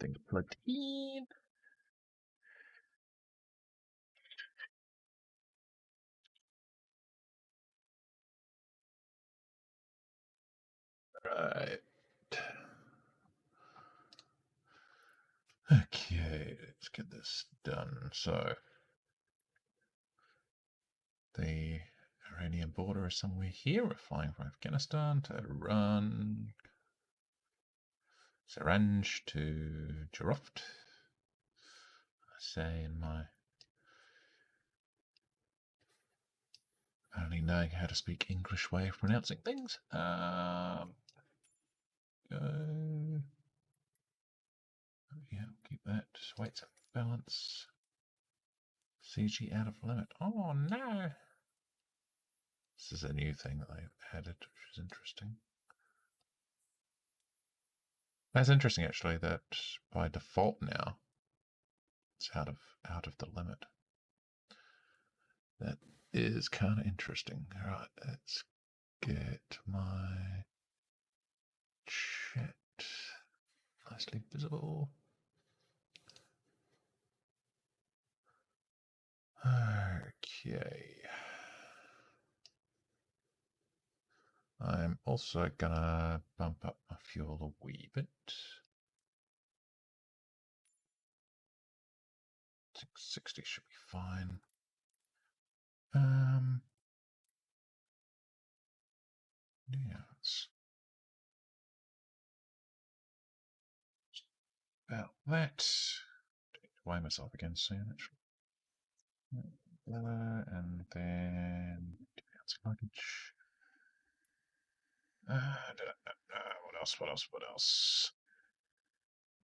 Things plugged in. Right. Okay, let's get this done. So, the Iranian border is somewhere here. We're flying from Afghanistan to Iran, Zaranj to Jiroft. I say in my only knowing how to speak English way of pronouncing things. Go. Yeah, keep that. Weights balance. CG out of limit. Oh no! This is a new thing that they've added, which is interesting. That's interesting, actually, that by default now it's out of the limit. That is kind of interesting. All right, let's get my chat nicely visible. Okay. I'm also gonna bump up my fuel a wee bit. I think 60 should be fine. Yeah, it's about that. Weigh myself again soon, actually. And then luggage. What else? What else? What else?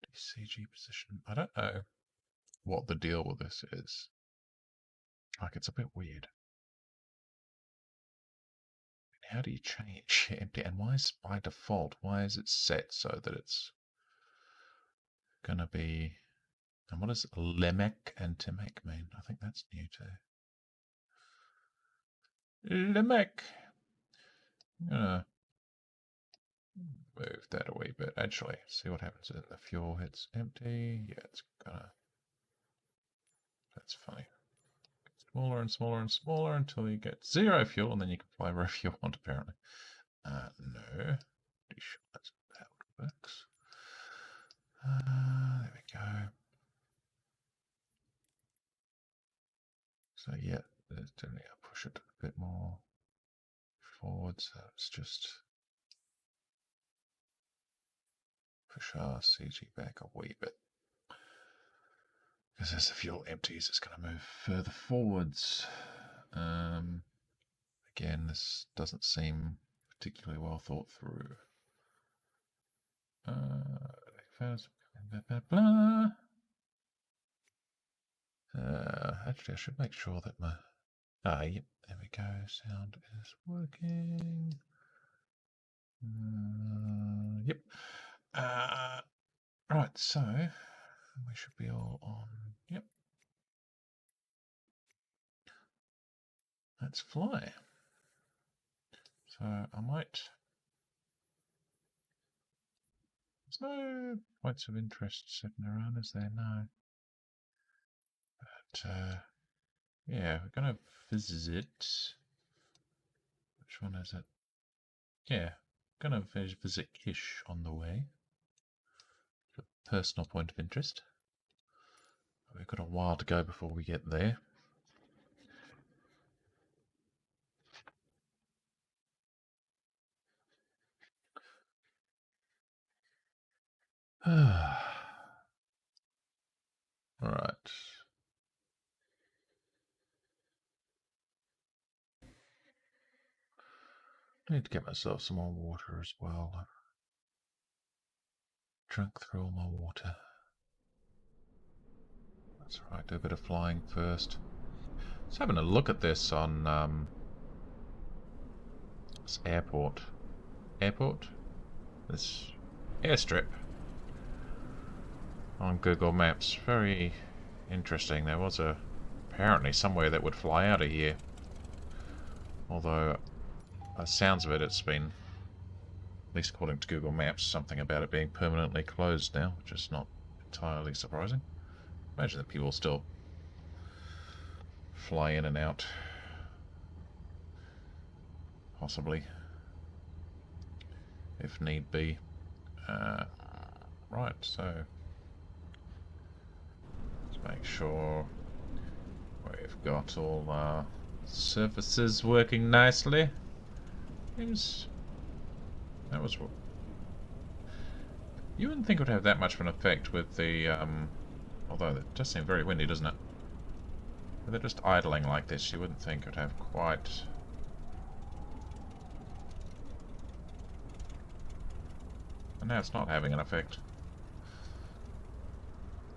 DCG position. I don't know what the deal with this is. Like, it's a bit weird. How do you change empty? And why is by default? Why is it set so that it's gonna be? And what does Lemek and Timek mean? I think that's new too. Lemek. I'm gonna move that a wee bit. Actually, see what happens if the fuel hits empty. Yeah, it's gonna. That's funny. Smaller and smaller and smaller until you get 0 fuel, and then you can fly wherever you want, apparently. No. Pretty sure that's how it works. There we go. So, yeah, there's definitely I'll push it a bit more forward. So it's just push our CG back a wee bit. Because as the fuel empties, it's going to move further forwards. Again, this doesn't seem particularly well thought through. Actually, I should make sure that my... yep, there we go. Sound is working. Yep. Right, so we should be all on. Yep. Let's fly. So I might. There's no points of interest sitting around, is there? No. But yeah, we're gonna visit. Which one is it? Yeah, gonna visit Kish on the way. A personal point of interest. We've got a while to go before we get there. Alright. I need to get myself some more water as well. I've drunk through all my water. That's right, do a bit of flying first. Just having a look at this on this airport. This airstrip on Google Maps. Very interesting. There was apparently somewhere that would fly out of here. Although, by the sounds of it, it's been, at least according to Google Maps, something about it being permanently closed now, which is not entirely surprising. Imagine that people still fly in and out. Possibly. If need be. Right, so let's make sure we've got all our surfaces working nicely. Seems that was. You wouldn't think it would have that much of an effect with the although it does seem very windy, doesn't it? If they're just idling like this, you wouldn't think it would have quite. And now it's not having an effect.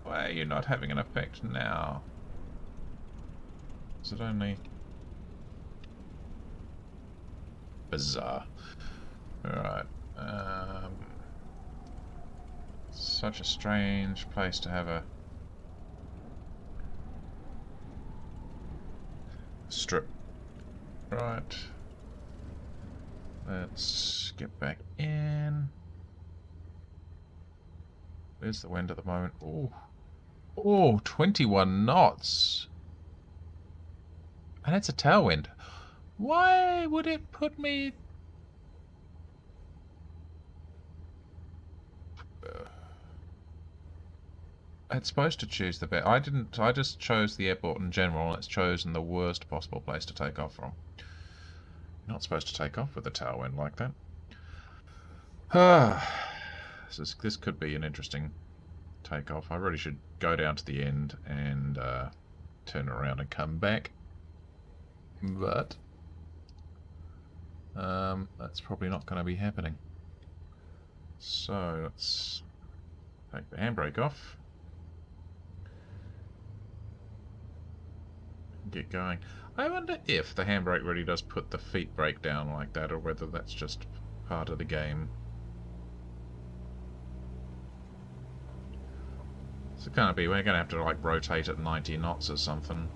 Why are you not having an effect now? Is it only... Bizarre. Alright. Such a strange place to have a... strip. Right. Let's get back in. Where's the wind at the moment? Oh. Oh, 21 knots. And it's a tailwind. Why would it put me... It's supposed to choose the best. I didn't. I just chose the airport in general, and it's chosen the worst possible place to take off from. You're not supposed to take off with a tailwind like that. This could be an interesting takeoff. I really should go down to the end and turn around and come back. But that's probably not going to be happening. So let's take the handbrake off. Get going. I wonder if the handbrake really does put the feet brake down like that, or whether that's just part of the game. So it can't be. We're going to have to like rotate at 90 knots or something.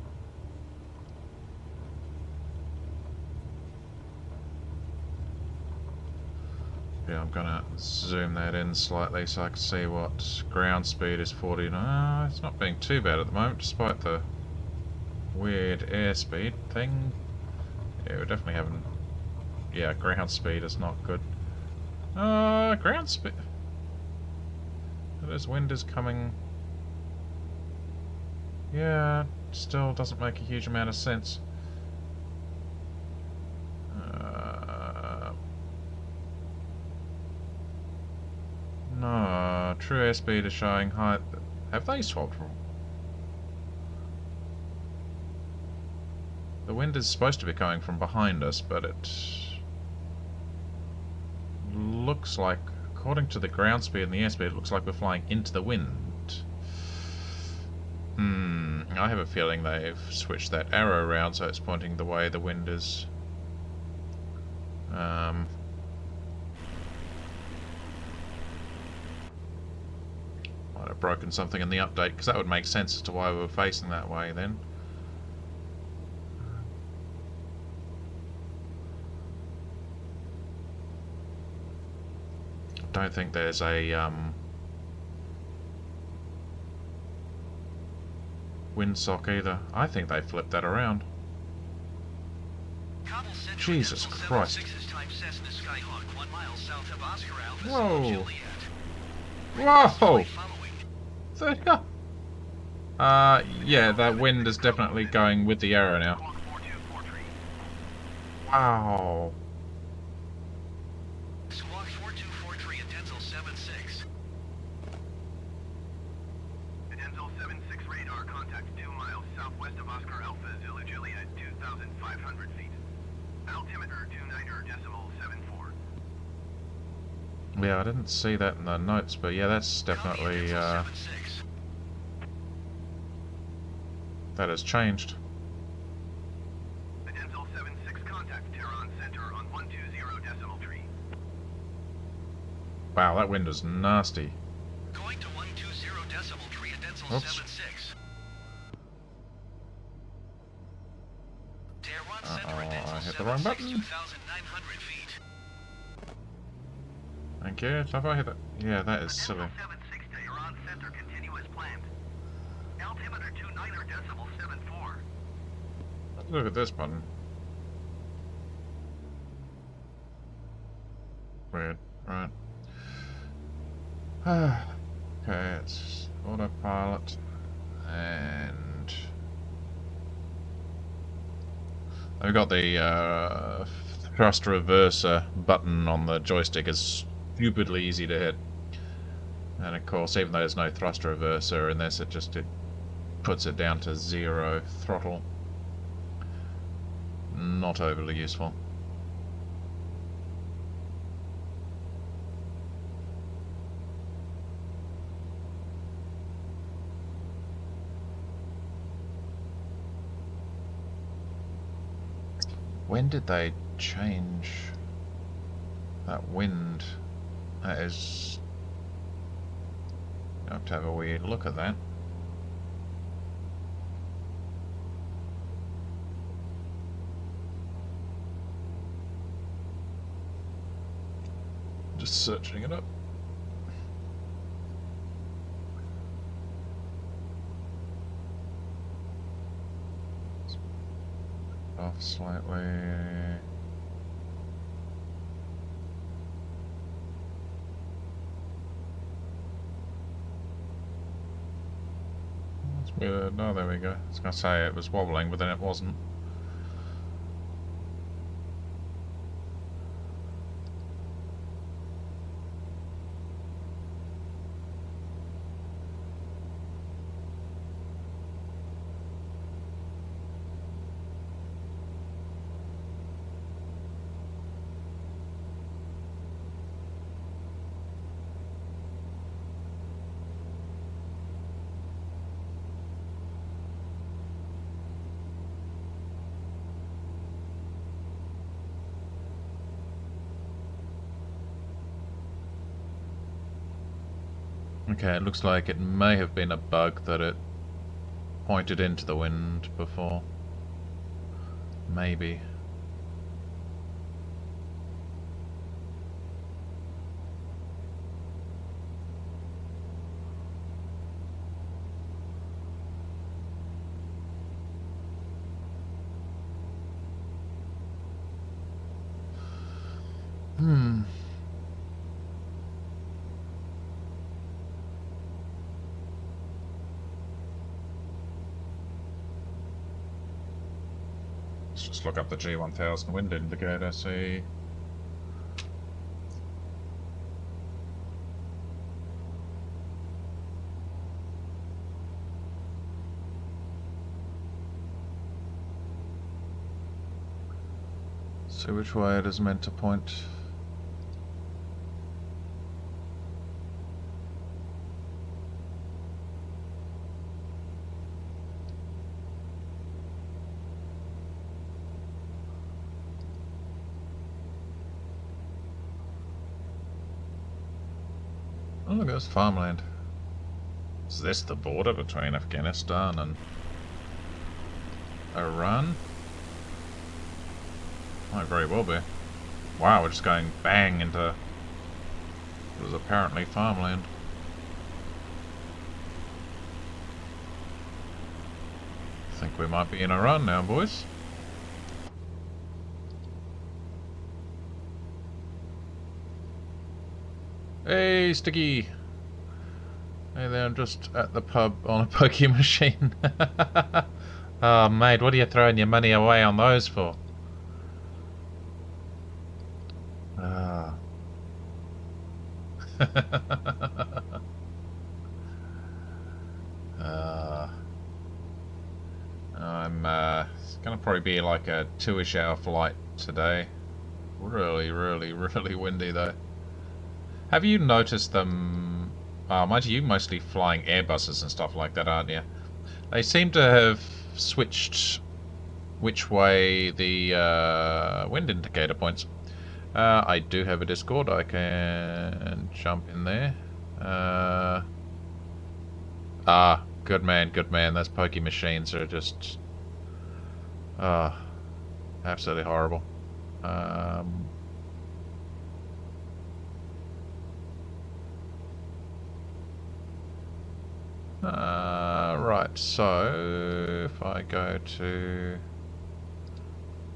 Yeah, I'm going to zoom that in slightly so I can see what ground speed is. 40. No, it's not being too bad at the moment, despite the weird airspeed thing. Yeah, we're definitely having... Yeah, ground speed is not good. Ground speed... This wind is coming... Yeah, still doesn't make a huge amount of sense. No, true airspeed is showing high... Have they swapped? The wind is supposed to be coming from behind us, but it looks like, according to the ground speed and the airspeed, it looks like we're flying into the wind. I have a feeling they've switched that arrow around so it's pointing the way the wind is. Might have broken something in the update, because that would make sense as to why we were facing that way then. Don't think there's a windsock either. I think they flipped that around. Jesus Christ. Whoa. Whoa. Yeah, that wind is definitely going with the arrow now. Wow. Yeah, I didn't see that in the notes, but yeah, that's definitely, that has changed. Wow, that wind is nasty. Going to 120.3 at Denzel 76. I hit the wrong button. Thank you. Have I hit that? Yeah, that is silly. Look at this button. Weird. Right. Okay, it's autopilot. And I've got the thrust reverser button on the joystick is stupidly easy to hit. And of course, even though there's no thrust reverser in this, it puts it down to 0 throttle. Not overly useful. When did they change that wind? That is... You have to have a weird look at that. Just searching it up. Off slightly. That's weird. Oh, there we go. I was going to say it was wobbling, but then it wasn't. Okay, it looks like it may have been a bug that it pointed into the wind before. Maybe. Let's just look up the G1000 wind indicator, see. See which way it is meant to point. Oh look, there's farmland. Is this the border between Afghanistan and Iran? Might very well be. Wow, we're just going bang into what is apparently farmland. I think we might be in Iran now, boys. Hey, Sticky! Hey there, I'm just at the pub on a pokie machine. Oh, mate, what are you throwing your money away on those for? Ah. It's gonna probably be like a 2-ish hour flight today. Really, really, really windy though. Have you noticed them? Mind you, mostly flying Airbuses and stuff like that, aren't you? They seem to have switched which way the wind indicator points. I do have a Discord. I can jump in there. Good man, good man. Those pokey machines are just absolutely horrible. Right. so if I go to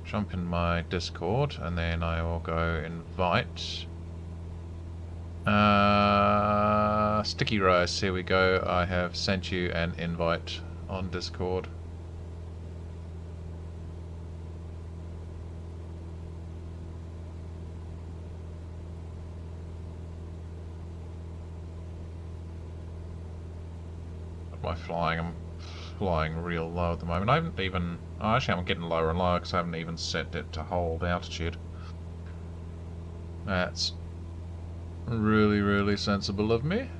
jump in my Discord and then I will go invite Sticky Rice, here we go. I have sent you an invite on Discord. By flying, I'm flying real low at the moment. I haven't even... Oh, actually, I'm getting lower and lower because I haven't even set it to hold altitude. That's really, really sensible of me.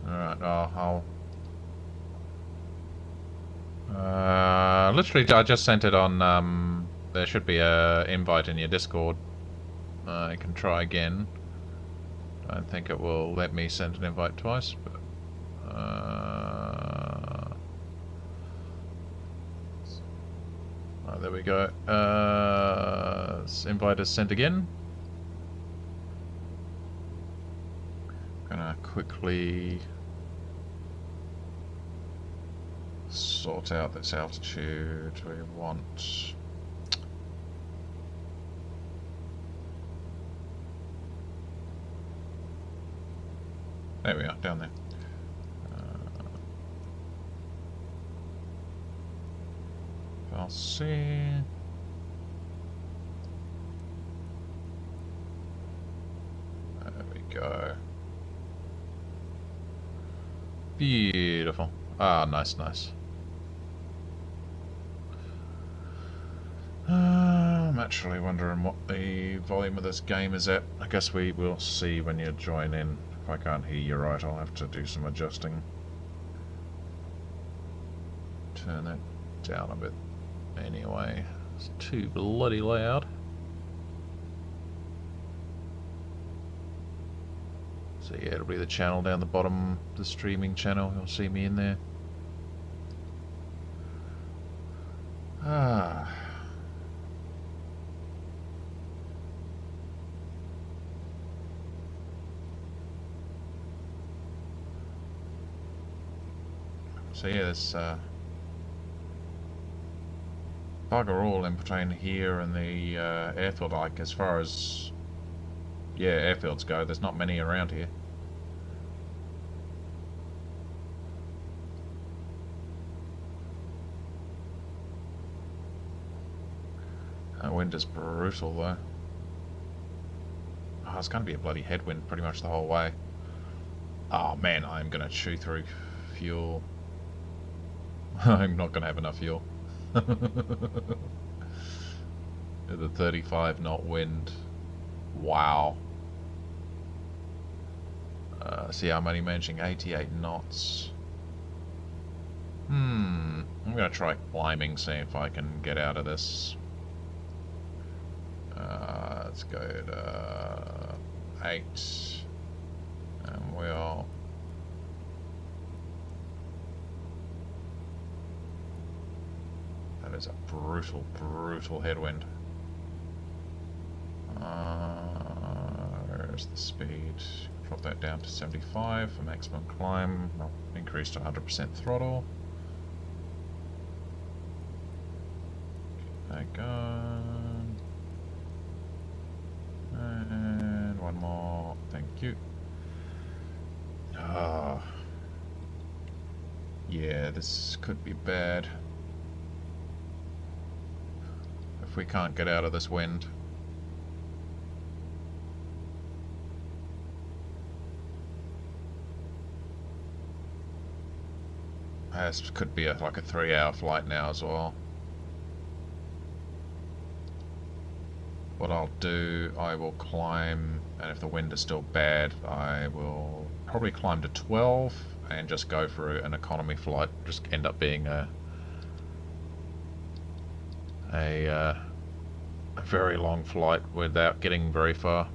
Alright, literally, I just sent it on... there should be a invite in your Discord. I can try again. I don't think it will let me send an invite twice, but... oh, there we go. Invite is sent again. Gonna quickly sort out this altitude we want. There we are, down there. I'll see. There we go. Beautiful. Ah, nice, nice. I'm actually wondering what the volume of this game is at. I guess we will see when you join in. If I can't hear you right, I'll have to do some adjusting. Turn that down a bit. Anyway, it's too bloody loud. So yeah, it'll be the channel down the bottom, the streaming channel. You'll see me in there. Ah. So yeah, there's bugger all in between here and the airfield. Like, as far as airfields go, there's not many around here. Wind is brutal though. Oh, it's going to be a bloody headwind pretty much the whole way. Oh man, I'm going to chew through fuel. I'm not going to have enough fuel. The 35 knot wind. Wow. See, I'm only managing 88 knots. I'm going to try climbing, see if I can get out of this. Let's go to 8. And we'll... That is a brutal, brutal headwind. Where's the speed? Drop that down to 75 for maximum climb. I'll increase to 100% throttle. Keep that going. And one more. Thank you. Ah. Yeah, this could be bad. If we can't get out of this wind. This could be like a 3-hour flight now as well. What I'll do, I will climb, and if the wind is still bad, I will probably climb to 12 and just go for an economy flight. Just end up being a very long flight without getting very far.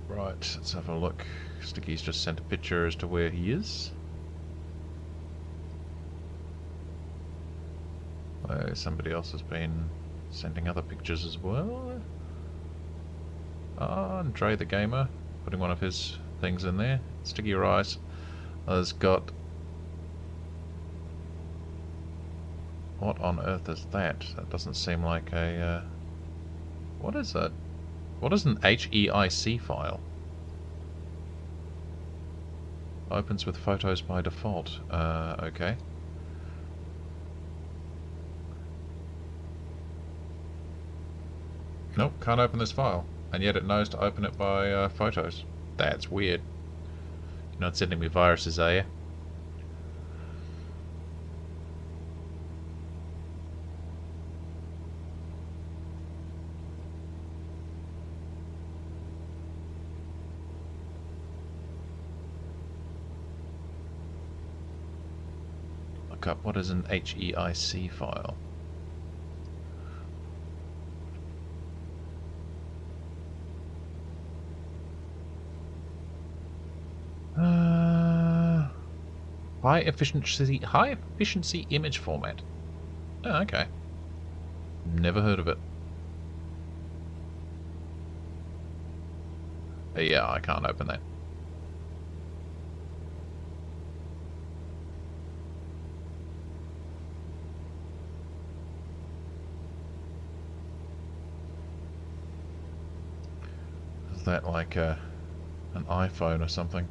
Right, let's have a look. Sticky's just sent a picture as to where he is. Somebody else has been sending other pictures as well. Andre the Gamer, putting one of his things in there. Sticky Rice has got... What on earth is that? That doesn't seem like a... What is that? What is an HEIC file? Opens with photos by default. Okay. Nope, can't open this file. And yet it knows to open it by photos. That's weird. You're not sending me viruses, are you? Look up what is an HEIC file. High efficiency image format. Oh, okay. Never heard of it. Yeah, I can't open that. Is that like an iPhone or something?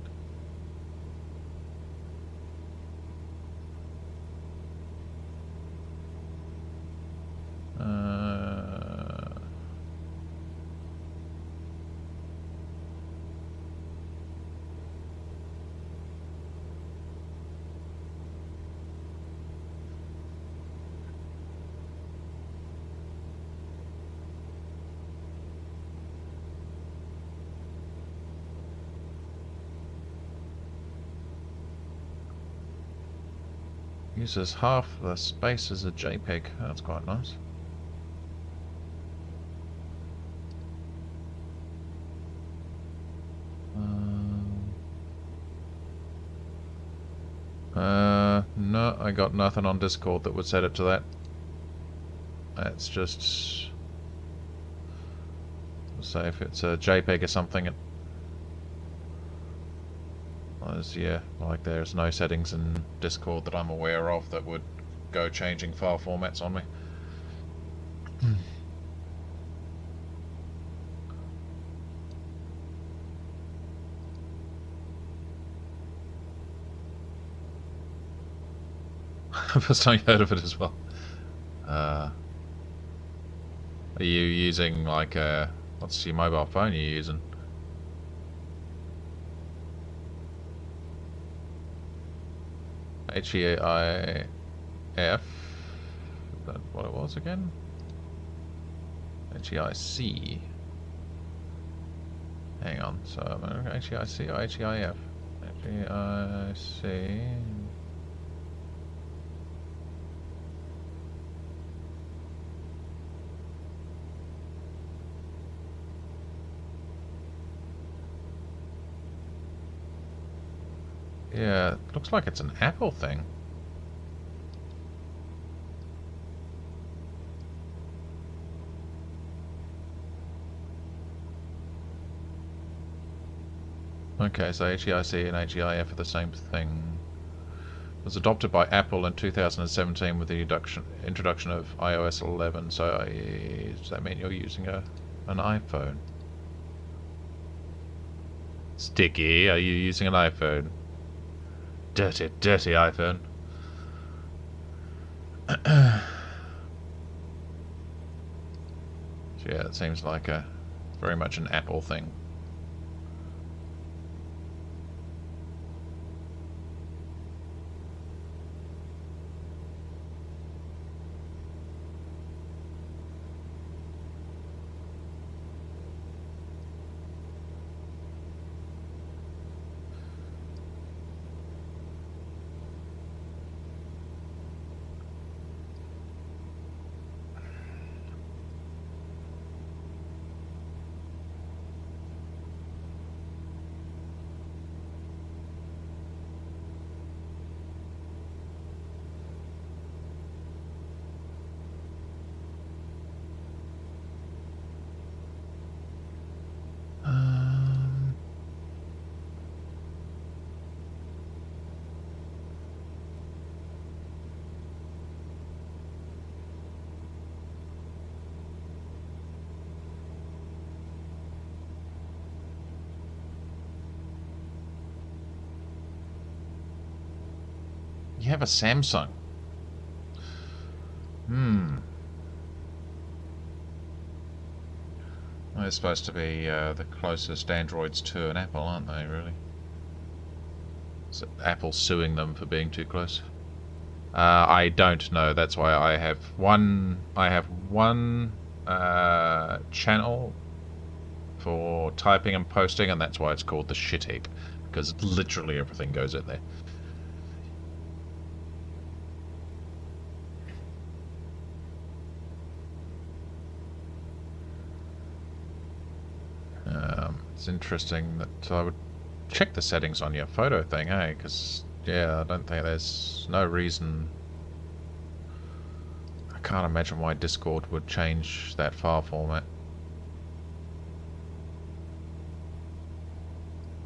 Uses half the space as a JPEG. That's quite nice. No, I got nothing on Discord that would set it to that. It's just... say if it's a JPEG or something, it... yeah, like there's no settings in Discord that I'm aware of that would go changing file formats on me. First time you heard of it as well. Are you using like what's your mobile phone you're using? HEIF? Is that what it was again? HEIC. Hang on, so HEIC or HEIF? HEIC. Yeah, it looks like it's an Apple thing. Okay, so HEIC and HEIF are the same thing. It was adopted by Apple in 2017 with the introduction of iOS 11. So does that mean you're using an iPhone? Sticky, are you using an iPhone? Dirty, dirty iPhone. So yeah, it seems like very much an Apple thing. have a Samsung. They're supposed to be the closest androids to an Apple, aren't they, really? Is it Apple suing them for being too close? I don't know. That's why I have one channel for typing and posting, and that's why it's called the shit heap, because literally everything goes in there. It's interesting that I would check the settings on your photo thing, hey? Because yeah, I don't think there's no reason. I can't imagine why Discord would change that file format.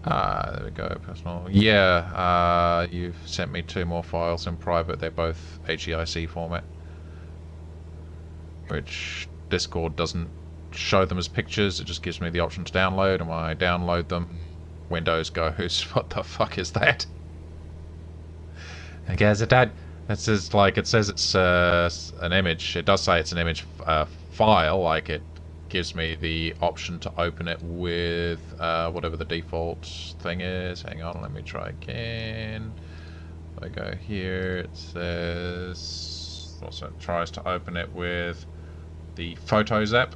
There we go, personal. Yeah, you've sent me 2 more files in private. They're both HEIC format, which Discord doesn't show them as pictures. It just gives me the option to download, and when I download them, Windows goes, what the fuck is that? I guess that says, like, it says it's an image. It does say it's an image file. Like, it gives me the option to open it with whatever the default thing is. Hang on, let me try again. If I go here, it says, also it tries to open it with the Photos app.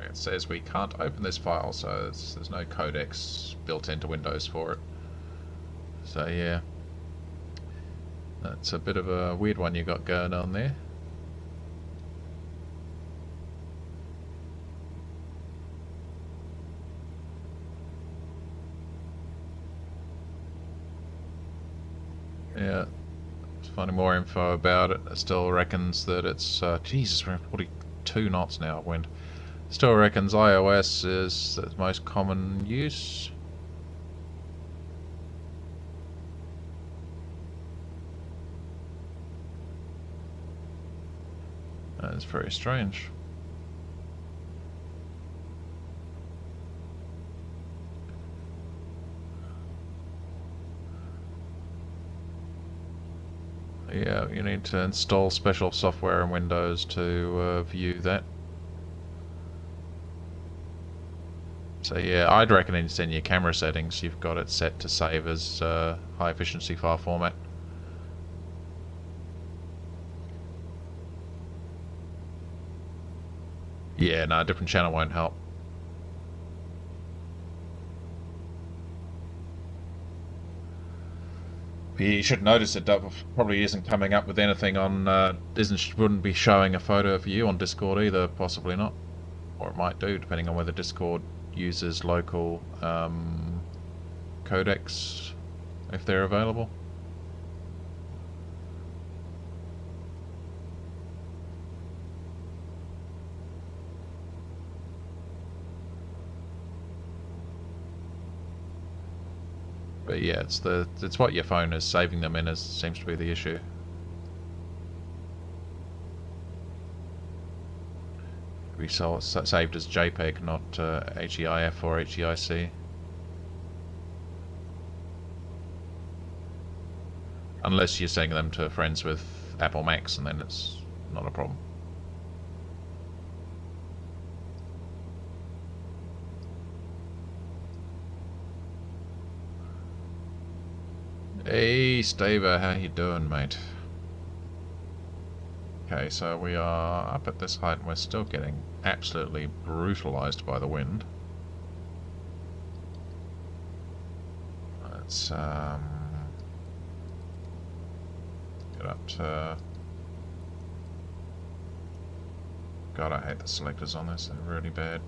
It says we can't open this file, so there's no codecs built into Windows for it. So yeah, that's a bit of a weird one you got going on there. Yeah, finding more info about it. It still reckons that it's Jesus, we're at 42 knots now of wind. Still reckons iOS is the most common use. That's very strange. Yeah, you need to install special software in Windows to view that. So yeah, I'd reckon in your camera settings you've got it set to save as high efficiency file format. Yeah, no, a different channel won't help. You should notice it probably isn't coming up with anything on, wouldn't be showing a photo of you on Discord either, possibly not. Or it might do, depending on whether Discord uses local codecs, if they're available. But yeah, it's what your phone is saving them in as seems to be the issue. We saw it saved as JPEG, not HEIF or HEIC. Unless you're sending them to friends with Apple Macs, and then it's not a problem. Hey, Staver, how you doing, mate? Okay, so we are up at this height and we're still getting absolutely brutalized by the wind. Let's get up to... God, I hate the selectors on this, they're really bad.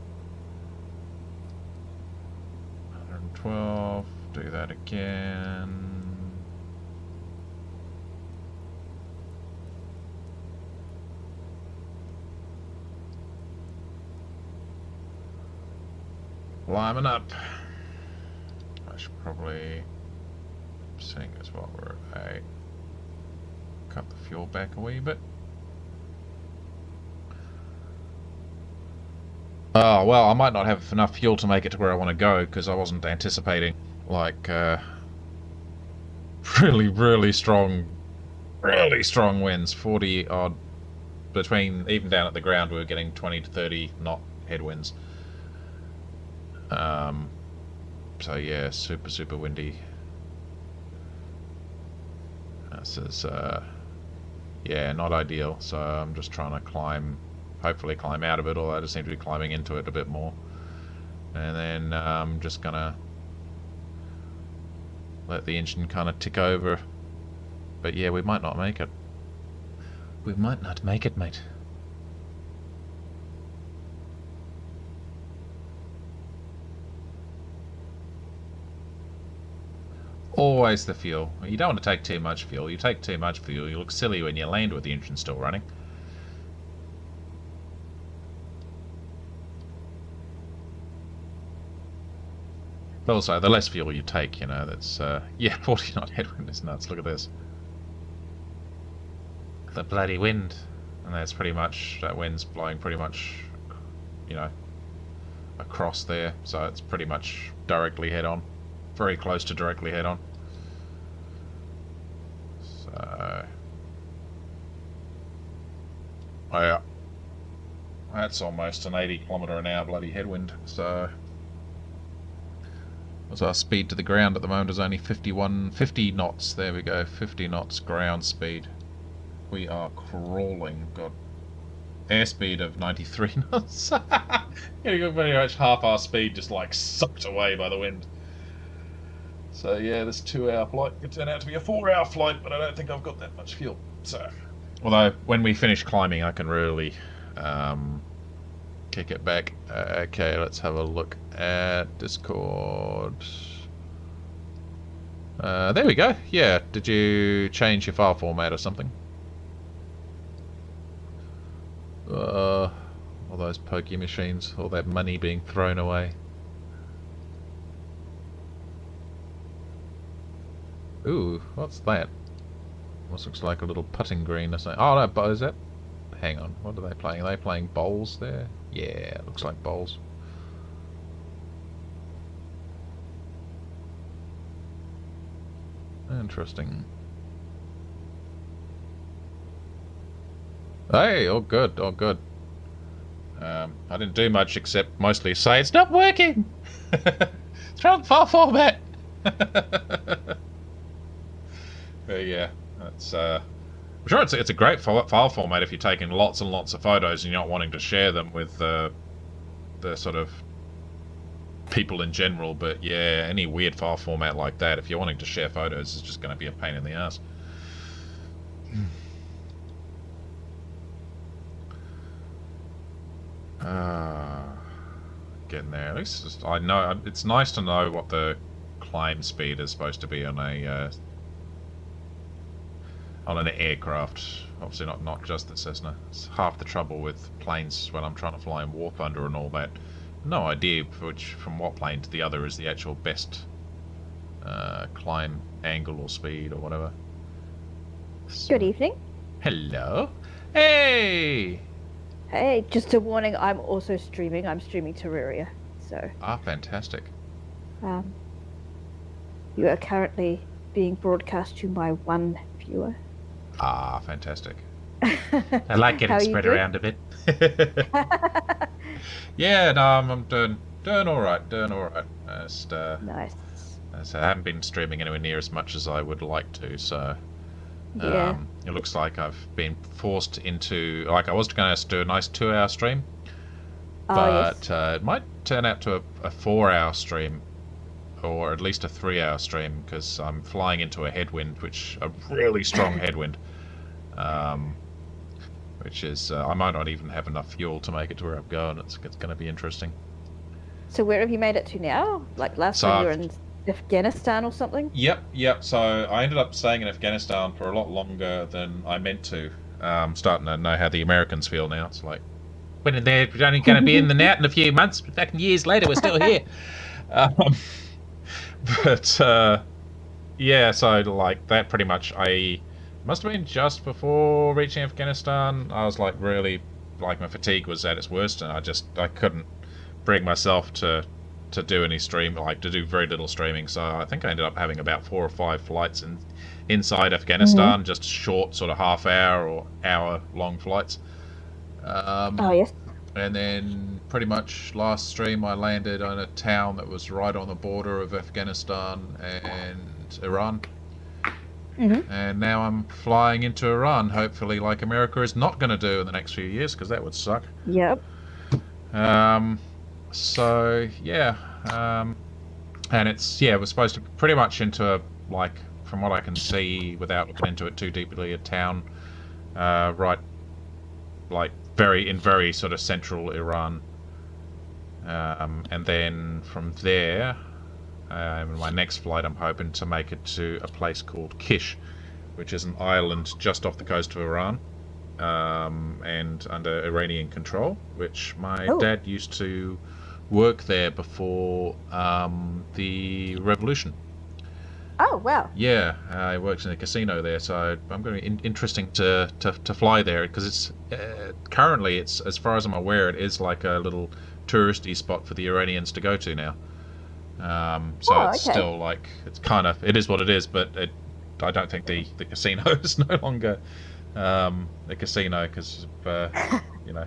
112, do that again. Climbing up. I should probably, seeing as what we're at 8, cut the fuel back a wee bit. Oh, well, I might not have enough fuel to make it to where I want to go, because I wasn't anticipating, like, really, really strong really strong winds, 40 odd, between, even down at the ground we were getting 20 to 30 knot headwinds. So yeah, super windy. This is yeah, not ideal, so I'm just trying to hopefully climb out of it, although I just seem to be climbing into it a bit more. And then I'm just gonna let the engine kind of tick over. But yeah, we might not make it. We might not make it, mate. Always the fuel. You don't want to take too much fuel. You take too much fuel, you look silly when you land with the engine still running. But also, the less fuel you take, you know, that's, yeah, 40 knot headwind is nuts. Look at this. The bloody wind. And that's pretty much, that wind's blowing pretty much, you know, across there. So it's pretty much directly head on. Very close to directly head on. So, yeah, that's almost an 80km/h bloody headwind. So, our speed to the ground at the moment is only 50 knots. There we go, 50 knots ground speed. We are crawling. Got airspeed of 93 knots. Getting pretty much half our speed just like sucked away by the wind. So yeah, this 2-hour flight could turn out to be a 4-hour flight, but I don't think I've got that much fuel. So, although when we finish climbing, I can really kick it back. Okay, let's have a look at Discord. There we go. Yeah, did you change your file format or something? All those pokey machines, all that money being thrown away. Ooh, what's that? Almost looks like a little putting green or something. Oh no, but is that? Hang on, what are they playing? Are they playing bowls there? Yeah, it looks like bowls. Interesting. Hey, all good, all good. I didn't do much except mostly say it's not working. It's wrong file format. But yeah, that's. I'm sure it's a great file format if you're taking lots and lots of photos and you're not wanting to share them with the sort of people in general. But yeah, any weird file format like that, if you're wanting to share photos, is just going to be a pain in the ass. Getting there. At least I know it's nice to know what the climb speed is supposed to be on an aircraft. Obviously not just the Cessna. It's half the trouble with planes when I'm trying to fly in warp under and all that. No idea from what plane to the other is the actual best climb angle or speed or whatever. Good evening. Hello. Hey! Hey, just a warning, I'm also streaming. I'm streaming Terraria, so... Ah, fantastic. You are currently being broadcast to my one viewer. Ah, fantastic. I like getting spread around a bit. Yeah, no, I'm doing all right, Just, nice. So I haven't been streaming anywhere near as much as I would like to, so... Yeah. It looks like I've been forced into... Like, I was going to do a nice 2-hour stream, but yes. it might turn out to a 4-hour stream, or at least a 3-hour stream, because I'm flying into a headwind, a really strong headwind, which is... I might not even have enough fuel to make it to where I'm going. It's going to be interesting. So where have you made it to now? Like last time you were in Afghanistan or something? Yep. So I ended up staying in Afghanistan for a lot longer than I meant to. I'm starting to know how the Americans feel now. It's like, we're only going to be in and out in a few months, but back years later, we're still here. Yeah, so like that pretty much, I must have been just before reaching Afghanistan. I was like really, like my fatigue was at its worst, and I couldn't bring myself to to do any to do very little streaming. So I think I ended up having about 4 or 5 flights inside Afghanistan, just short, sort of half-hour or hour-long flights. Oh yes. And then pretty much last stream I landed on a town that was right on the border of Afghanistan and Iran. And now I'm flying into Iran, hopefully, like America is not going to do in the next few years, because that would suck. Yep. So yeah, and we're supposed to pretty much into from what I can see without looking into it too deeply, a town right very sort of central Iran, and then from there, my next flight, I'm hoping to make it to a place called Kish, which is an island just off the coast of Iran, and under Iranian control, which my dad used to work there before the revolution. Oh wow! Yeah, he works in a casino there, so I'm going to be interesting to fly there, because it's currently, it's, as far as I'm aware, it is like a little touristy spot for the Iranians to go to now. It's still like, it is what it is, but I don't think the casino is no longer a casino, because you know,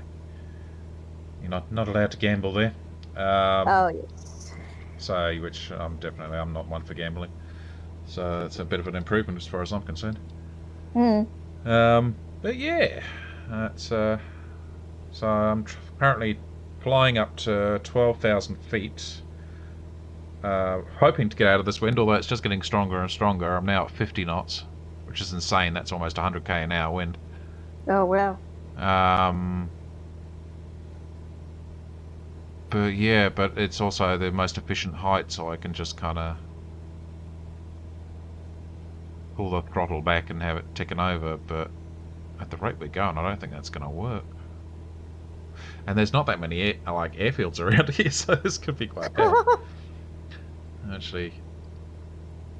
you're not allowed to gamble there. Oh yes. So, which I'm not one for gambling. So it's a bit of an improvement as far as I'm concerned. But yeah, so I'm currently flying up to 12,000 feet, hoping to get out of this wind, although it's just getting stronger and stronger. I'm now at 50 knots, which is insane. That's almost 100 k an hour wind. Oh wow. But it's also the most efficient height, so I can just kind of pull the throttle back and have it ticking over, but at the rate we're going, I don't think that's going to work. And there's not that many airfields around here, so this could be quite bad. Actually,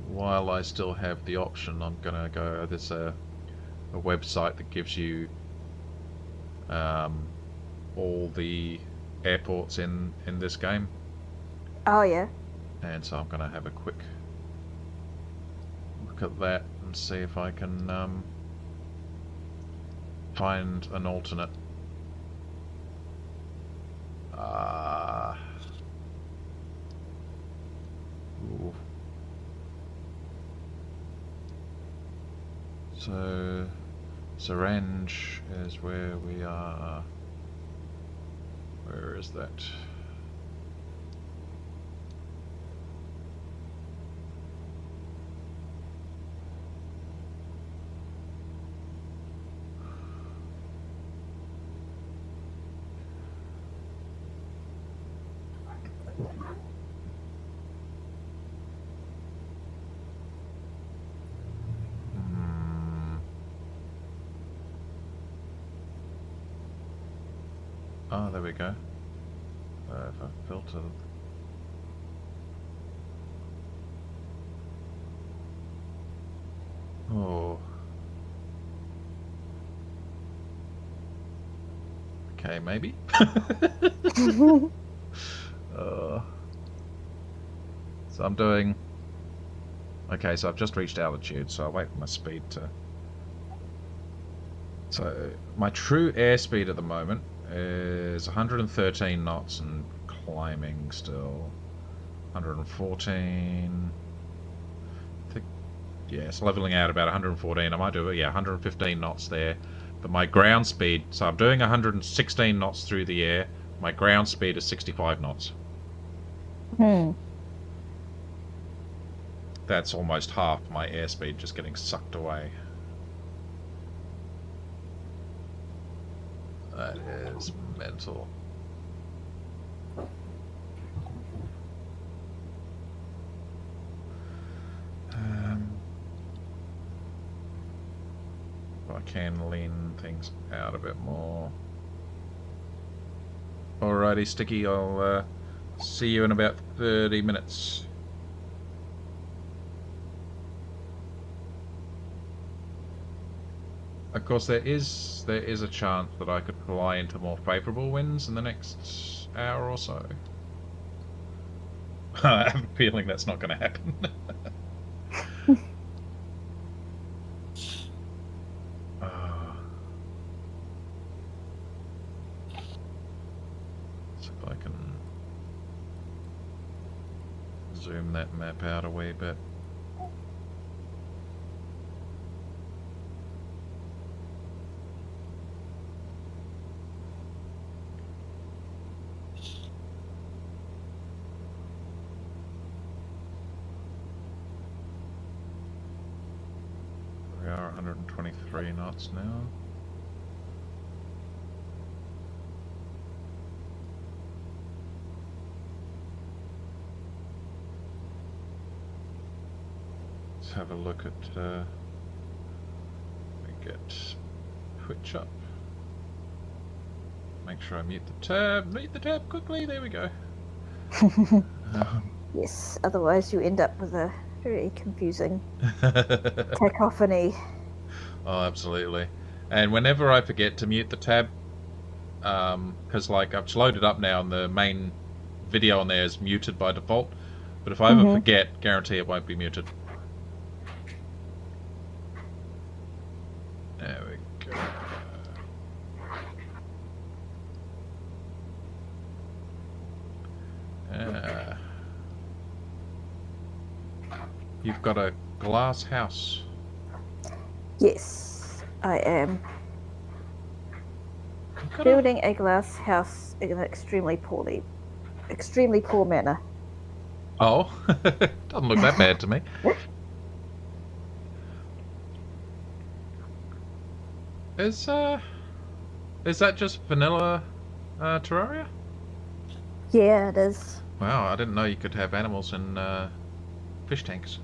while I still have the option, I'm going to go, there's a website that gives you all the airports in this game. Oh yeah. And so I'm going to have a quick look at that and see if I can find an alternate. So Zaranj is where we are. Where is that? Oh, there we go. If I filter. Oh. Okay, maybe. So I'm doing. Okay, so I've just reached altitude, so I'll wait for my speed to. So my true airspeed at the moment is 113 knots and climbing still. 114. I think, yeah, it's leveling out about 114. I might do it, yeah, 115 knots there. But my ground speed, so I'm doing 116 knots through the air. My ground speed is 65 knots. That's almost half my airspeed just getting sucked away. That is mental. I can lean things out a bit more. Alrighty, Sticky, I'll see you in about 30 minutes. Of course, there is a chance that I could fly into more favourable winds in the next hour or so. I have a feeling that's not going to happen. See if I can zoom that map out a wee bit. We are 123 knots now. Let's have a look at, we get Twitch up. Make sure I mute the tab. Mute the tab quickly. There we go. Yes, otherwise you end up with a very confusing cacophony. Oh, absolutely. And whenever I forget to mute the tab, because like I've loaded up now and the main video on there is muted by default, but if I ever forget, guarantee it won't be muted. There we go. You've got a glass house. Yes, I am building a glass house in an extremely poor manner. Oh, doesn't look that bad to me. Is that just vanilla Terraria? Yeah, it is. Wow, I didn't know you could have animals in fish tanks.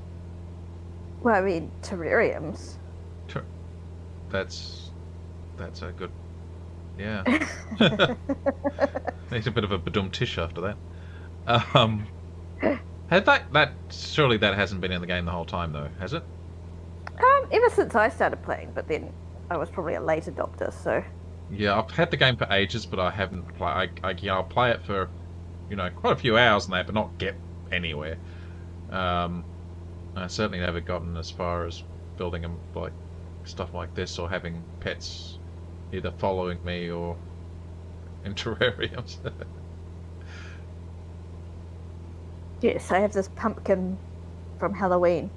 Well, I mean, terrariums. That's a good... Yeah. Needs a bit of a badum-tish after that. Surely that hasn't been in the game the whole time, though, has it? Ever since I started playing, but then I was probably a late adopter, so... Yeah, I've had the game for ages, but I haven't played... I'll play it for, quite a few hours and that, but not get anywhere. I've certainly never gotten as far as building them, like, stuff like this, or having pets either following me or in terrariums. Yes, I have this pumpkin from Halloween.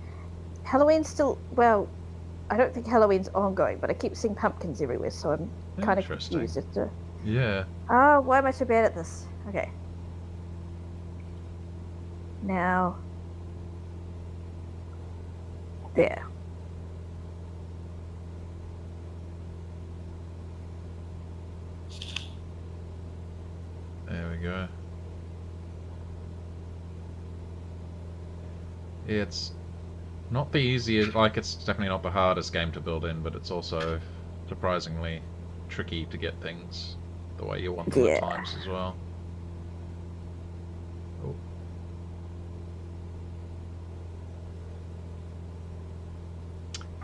Halloween's still... Well, I don't think Halloween's ongoing, but I keep seeing pumpkins everywhere, so I'm kind of confused as to... Yeah. Oh, why am I so bad at this? Okay. Now... There. There we go. It's not the easiest, like it's definitely not the hardest game to build in, but it's also surprisingly tricky to get things the way you want them at times as well. Oh.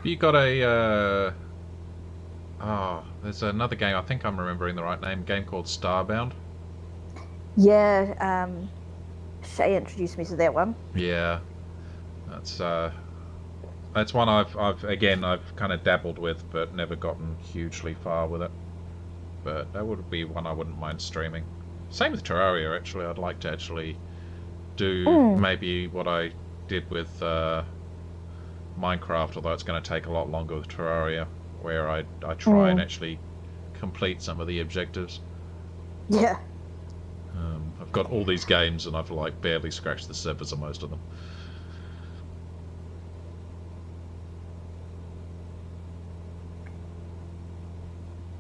You got a there's another game, I think I'm remembering the right name, game called Starbound. Yeah, Shay introduced me to that one. Yeah. That's one I've kind of dabbled with, but never gotten hugely far with it. But that would be one I wouldn't mind streaming. Same with Terraria, actually. I'd like to actually do maybe what I did with Minecraft, although it's going to take a lot longer with Terraria, where I try and actually complete some of the objectives. Yeah. I've got all these games and I've like barely scratched the surface of most of them.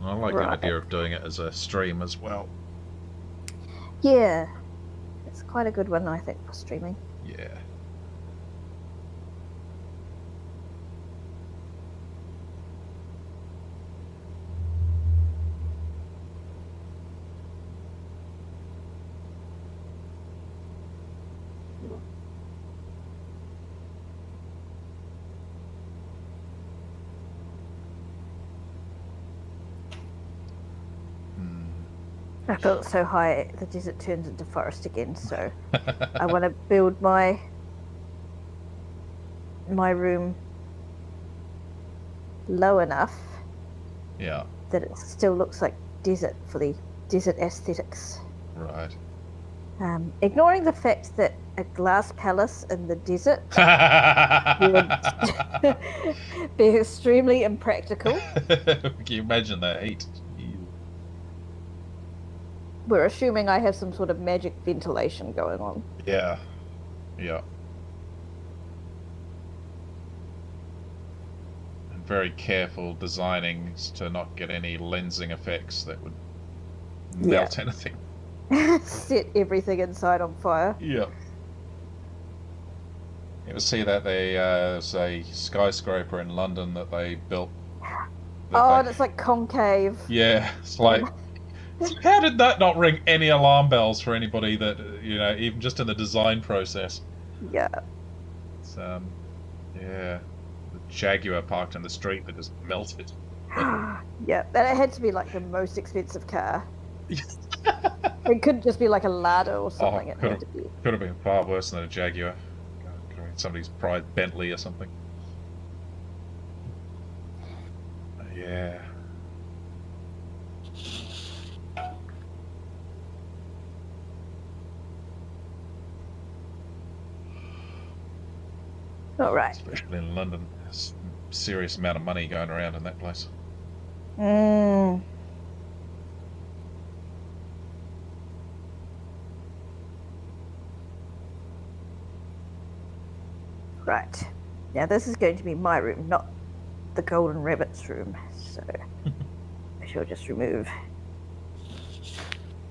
I like the idea of doing it as a stream as well. Yeah. It's quite a good one, I think, for streaming. Yeah. built so high, the desert turns into forest again. So I want to build my room low enough, that it still looks like desert for the desert aesthetics. Right. Ignoring the fact that a glass palace in the desert would be extremely impractical. Can you imagine that heat? We're assuming I have some sort of magic ventilation going on. Yeah. And very careful designing to not get any lensing effects that would melt anything. Set everything inside on fire. Yeah. You ever see that there's a skyscraper in London that they built? And it's like concave. Yeah, it's like, how did that not ring any alarm bells for anybody that, even just in the design process? Yeah. It's, the Jaguar parked in the street that just melted. Yeah, and it had to be like the most expensive car. It couldn't just be like a Lada or something. Could have been far worse than a Jaguar. Somebody's pride Bentley or something. Yeah. All right. Especially in London, there's a serious amount of money going around in that place. Right. Now this is going to be my room, not the Golden Rabbit's room. So I shall just remove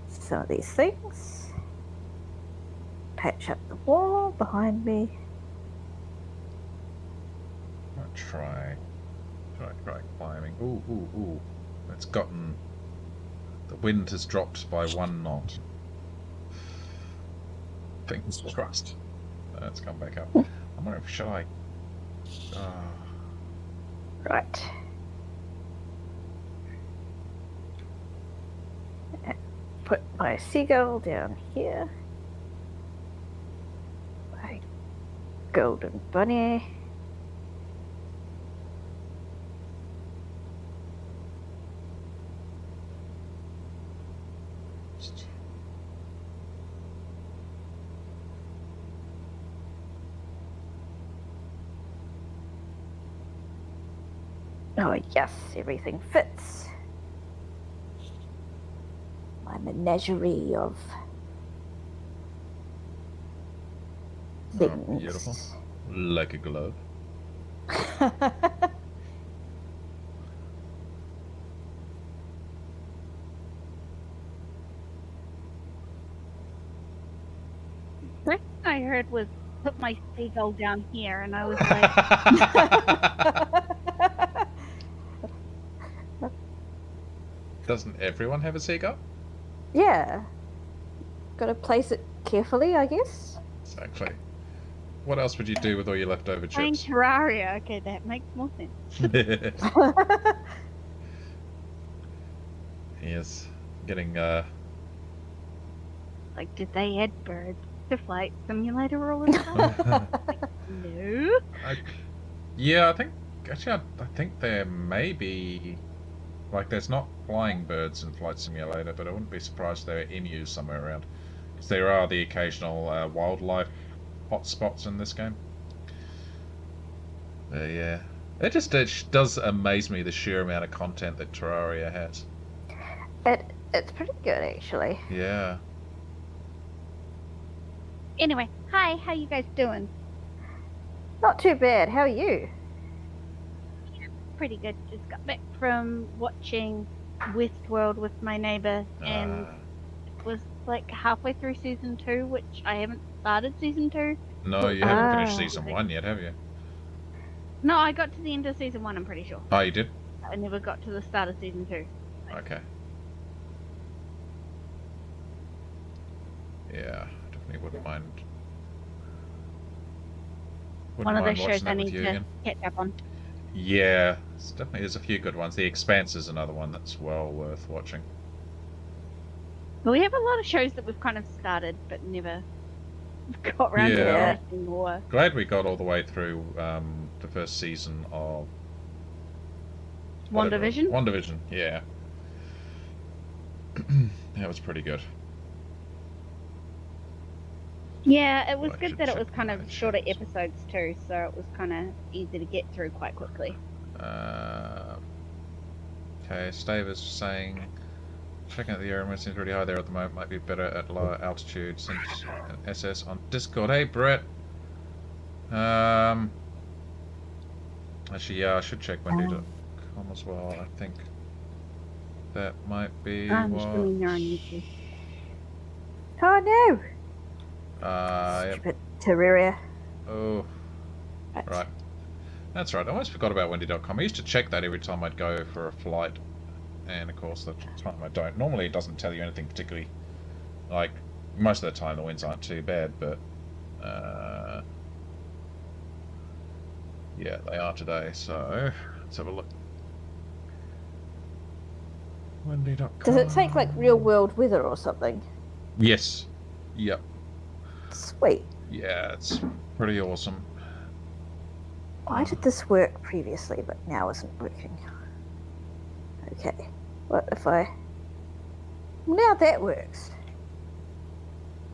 some of these things. Patch up the wall behind me. I'll try climbing. Ooh. It's gotten... The wind has dropped by 1 knot. Fingers crossed. It's come back up. I wonder if should I... Right. Put my seagull down here. My golden bunny. Oh yes, everything fits. My menagerie of things. Oh, beautiful. Like a glove. First thing I heard was put my seagull down here, and I was like... Doesn't everyone have a seagull? Yeah. Gotta place it carefully, I guess. Exactly. What else would you do with all your leftover Playing chips? Terraria. Okay, that makes more sense. Yes. Getting, Like, did they add birds to Flight Simulator all the time? No. Yeah, I think... Actually, I think there may be... Like, there's not flying birds in Flight Simulator, but I wouldn't be surprised if there are emus somewhere around. Because there are the occasional wildlife hotspots in this game. Yeah. It does amaze me, the sheer amount of content that Terraria has. It's pretty good, actually. Yeah. Anyway, hi, how you guys doing? Not too bad. How are you? Pretty good. Just got back from watching Westworld with my neighbor, and it was like halfway through season 2, which I haven't started season 2. No, you haven't finished season 1 yet, have you? No, I got to the end of season 1, I'm pretty sure. Oh, you did? I never got to the start of season 2. Okay. Yeah, definitely wouldn't mind. One of those shows I need to catch up on. Yeah, there's a few good ones. The Expanse is another one that's well worth watching. But we have a lot of shows that we've kind of started but never got around to finishing more. Glad we got all the way through the first season of WandaVision? WandaVision, yeah. That was pretty good. Yeah, it was good that it was kind of shorter episodes too, so it was kind of easy to get through quite quickly. Okay, Stave is saying, checking out the air seems really high there at the moment, might be better at lower altitude since SS on Discord. Hey Brett! Actually, yeah, I should check Wendy.com as well. I think that might be I'm assuming you're on YouTube. Oh no! Stupid Terraria. Oh, right. That's right. I almost forgot about Wendy.com. I used to check that every time I'd go for a flight, and of course the time I don't. Normally it doesn't tell you anything particularly. Like most of the time the winds aren't too bad, but yeah, they are today. So let's have a look. Wendy.com. Does it take like real world weather or something? Yes. Yep. Sweet. Yeah, it's pretty awesome. Why did this work previously, but now isn't working? Okay. What if I... Now that works.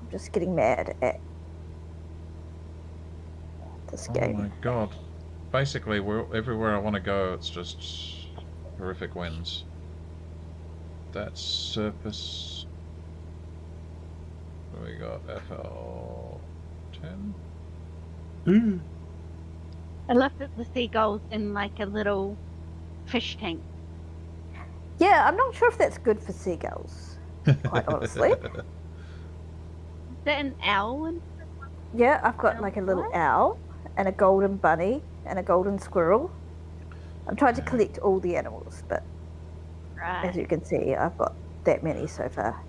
I'm just getting mad at this game. Oh my god. Basically, everywhere I want to go, it's just horrific winds. That's surface... What do we got? FL10? I love the seagulls in like a little fish tank. Yeah, I'm not sure if that's good for seagulls, quite honestly. Is that an owl? Yeah, I've got like a little owl and a golden bunny and a golden squirrel. I'm trying to collect all the animals, but as you can see, I've got that many so far.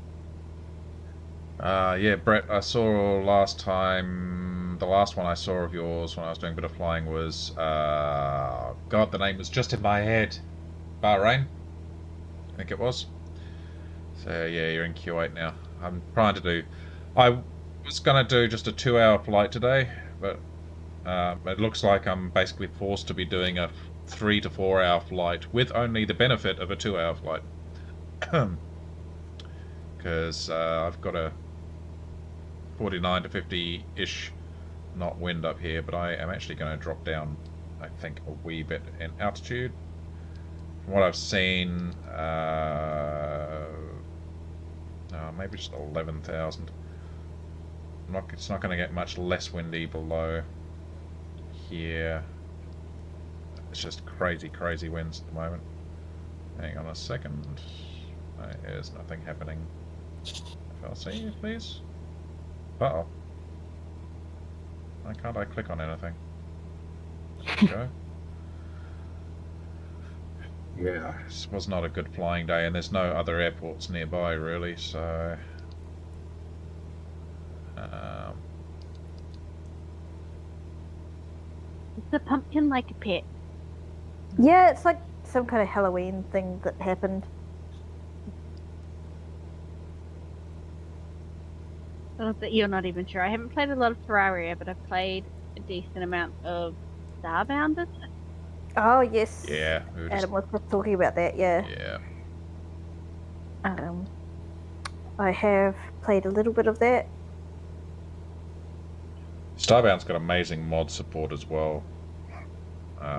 Yeah, Brett, I saw last time, the last one I saw of yours when I was doing a bit of flying was, God, the name was just in my head. Bahrain, I think it was. So yeah, you're in Q8 now. I'm trying to do, I was going to do just a 2-hour flight today, but it looks like I'm basically forced to be doing a 3 to 4 hour flight with only the benefit of a 2-hour flight. Because I've got a 49 to 50-ish knot wind up here, but I am actually going to drop down, I think, a wee bit in altitude. From what I've seen, maybe just 11,000. It's not going to get much less windy below here. It's just crazy, crazy winds at the moment. Hang on a second. There's nothing happening. FLC, please. Uh-oh. Why can't I click on anything? There we go. Yeah, this was not a good flying day, and there's no other airports nearby, really, so... Is the pumpkin like a pet? Yeah, it's like some kind of Halloween thing that happened. That you're not even sure. I haven't played a lot of Terraria, but I've played a decent amount of Starbound. Oh yes. Yeah. Adam was just talking about that. Yeah. Yeah. I have played a little bit of that. Starbound's got amazing mod support as well.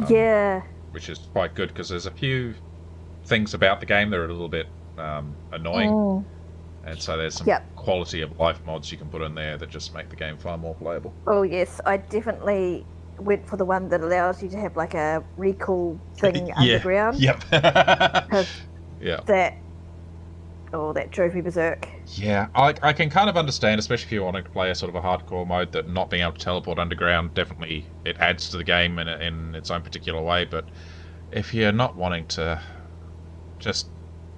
Yeah. Which is quite good because there's a few things about the game that are a little bit annoying. Oh. And so there's some quality of life mods you can put in there that just make the game far more playable. Oh yes, I definitely went for the one that allows you to have like a recall thing underground. Yep. Yeah. That drove me berserk. Yeah, I can kind of understand, especially if you want to play a sort of a hardcore mode, that not being able to teleport underground, definitely it adds to the game in its own particular way. But if you're not wanting to just...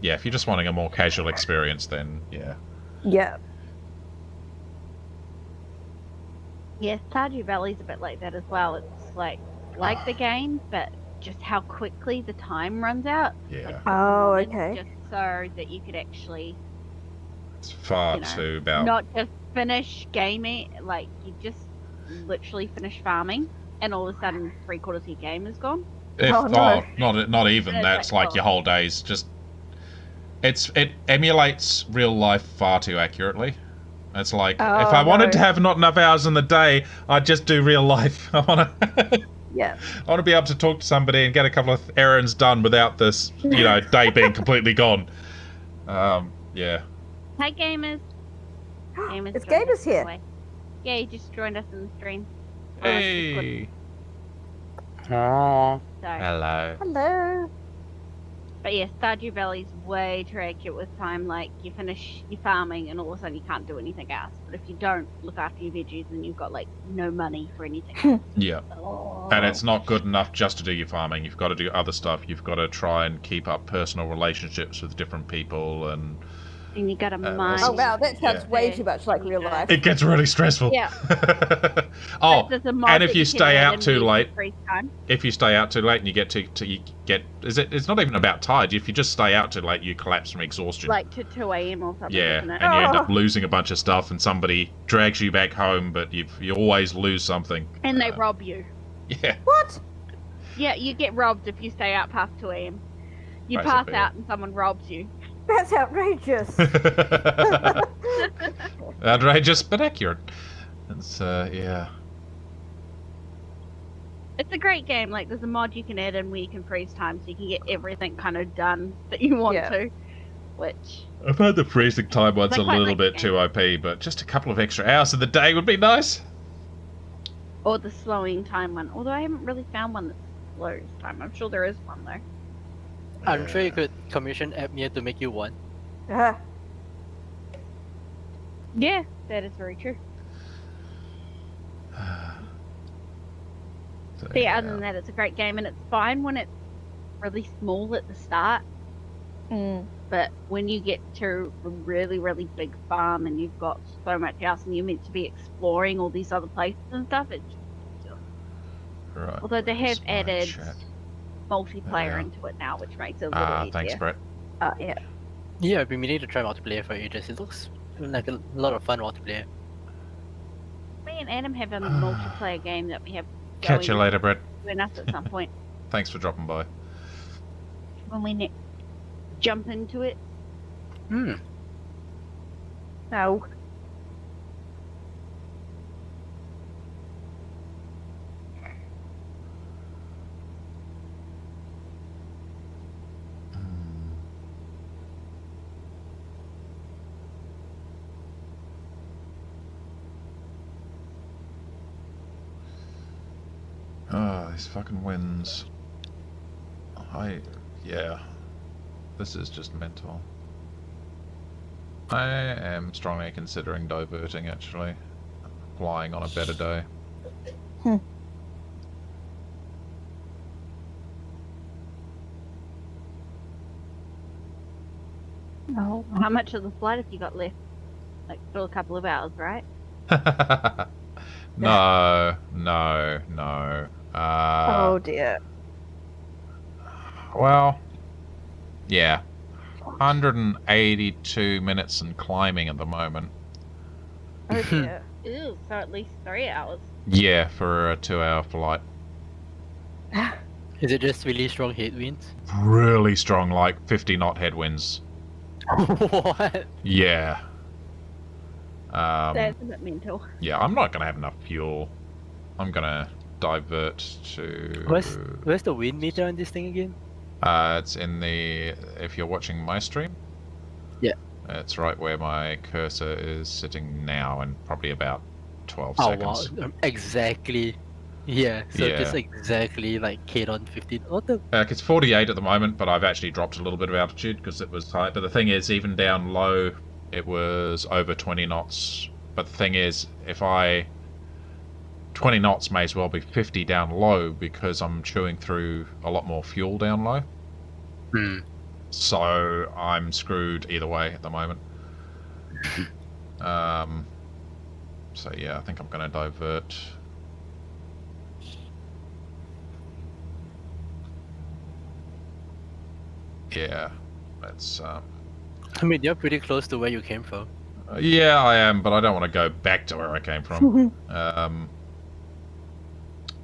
Yeah, if you're just wanting a more casual experience, then yeah. Yeah. Yeah, Stardew Valley's a bit like that as well. It's like the game, but just how quickly the time runs out. Yeah. Like, oh, okay. Just so that you could actually It's far too about... Not to finish gaming, like, you just literally finish farming, and all of a sudden 3/4 of your game is gone. Not even. That's like your whole day's just... It emulates real life far too accurately. It's like, if I wanted to have not enough hours in the day, I'd just do real life. I want to... Yeah. I want to be able to talk to somebody and get a couple of errands done without this, day being completely gone. Yeah. Hi, gamers. It's Gamers here. Yeah, he just joined us in the stream. Hey. Oh. Hello. Hello. But yeah, Stardew Valley's way too accurate with time. Like, you finish your farming and all of a sudden you can't do anything else. But if you don't look after your veggies, then you've got, like, no money for anything. Yeah. And it's not good enough just to do your farming. You've got to do other stuff. You've got to try and keep up personal relationships with different people and... And you gotta mine. Oh wow, that sounds way too much like real life. It gets really stressful. Yeah. And if you stay out too late, and you get it's not even about tired. If you just stay out too late, you collapse from exhaustion. Like to 2 a.m. or something. Yeah, isn't it? and you end up losing a bunch of stuff, and somebody drags you back home, but you always lose something. And they rob you. Yeah. What? Yeah, you get robbed if you stay out past 2 a.m. You Basically, pass out and someone robs you. That's outrageous. Outrageous, but accurate. It's yeah. It's a great game. Like, there's a mod you can add in where you can freeze time, so you can get everything kind of done that you want to. Which I've heard the freezing time one's a little bit the too OP, but just a couple of extra hours of the day would be nice. or the slowing time one. Although I haven't really found one that slows time. I'm sure there is one though. I'm sure you could commission Apnea to make you one. Yeah, that is very true. But yeah, other than that, it's a great game, and it's fine when it's really small at the start. But when you get to a really, really big farm and you've got so much else and you're meant to be exploring all these other places and stuff, it's Right. although they have Where's my added chat? multiplayer into it now, which makes it a little easier. Thanks, Brett. Yeah. Yeah, I've been meaning to try multiplayer for ages. It looks like a lot of fun multiplayer. Me and Adam have a multiplayer game that we have Catch you going later, Brett. between us at some point Thanks for dropping by. when we next jump into it. No. Oh, these fucking winds. Yeah. This is just mental. I am strongly considering diverting, actually. Flying on a better day. Oh, how much of the flight have you got left? Like, still a couple of hours, right? No. Oh dear. Well, yeah. 182 minutes and climbing at the moment. Oh dear. Ew, so at least 3 hours. Yeah, for a 2-hour flight. Is it just really strong headwinds? Really strong, like 50 knot headwinds. What? Yeah. That's a bit mental. Yeah, I'm not going to have enough fuel. I'm going to divert to... Where's the wind meter on this thing again? It's in the... If you're watching my stream? Yeah. It's right where my cursor is sitting now, in probably about 12 seconds. Wow, exactly. Yeah, so just exactly like Kate on 15. What the? It's 48 at the moment, but I've actually dropped a little bit of altitude because it was high. But the thing is, even down low, it was over 20 knots. But the thing is, 20 knots may as well be 50 down low because I'm chewing through a lot more fuel down low. So I'm screwed either way at the moment. So yeah, I think I'm going to divert. Yeah, let's I mean, you're pretty close to where you came from. Yeah, I am, but I don't want to go back to where I came from.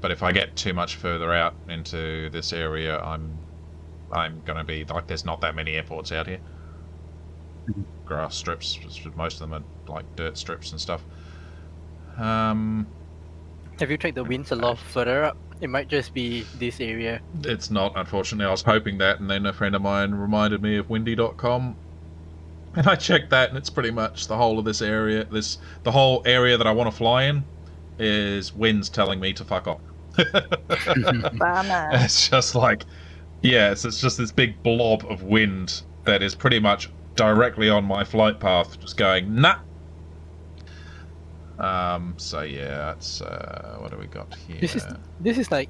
But if I get too much further out into this area, I'm gonna be like, there's not that many airports out here. Grass strips, most of them are like dirt strips and stuff. Have you checked the winds a lot further up? It might just be this area. It's not, unfortunately. I was hoping that, and then a friend of mine reminded me of windy.com. And I checked that, and it's pretty much the whole of this area. The whole area that I want to fly in is winds telling me to fuck off. Bummer. It's just like, yeah, it's just this big blob of wind that is pretty much directly on my flight path, just going, nah. So yeah, it's what do we got here? This is like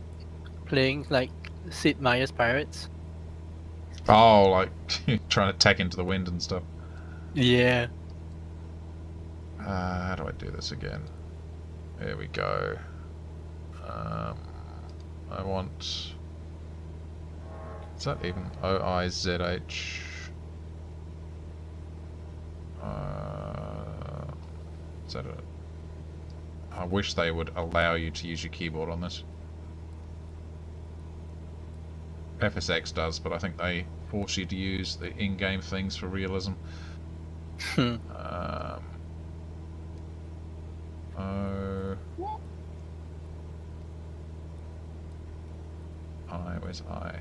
playing like Sid Meier's Pirates. Oh, like trying to tack into the wind and stuff. Yeah. How do I do this again? There we go. I want. Is that even OIZH? Is that it? I wish they would allow you to use your keyboard on this. FSX does, but I think they force you to use the in-game things for realism. Where's I?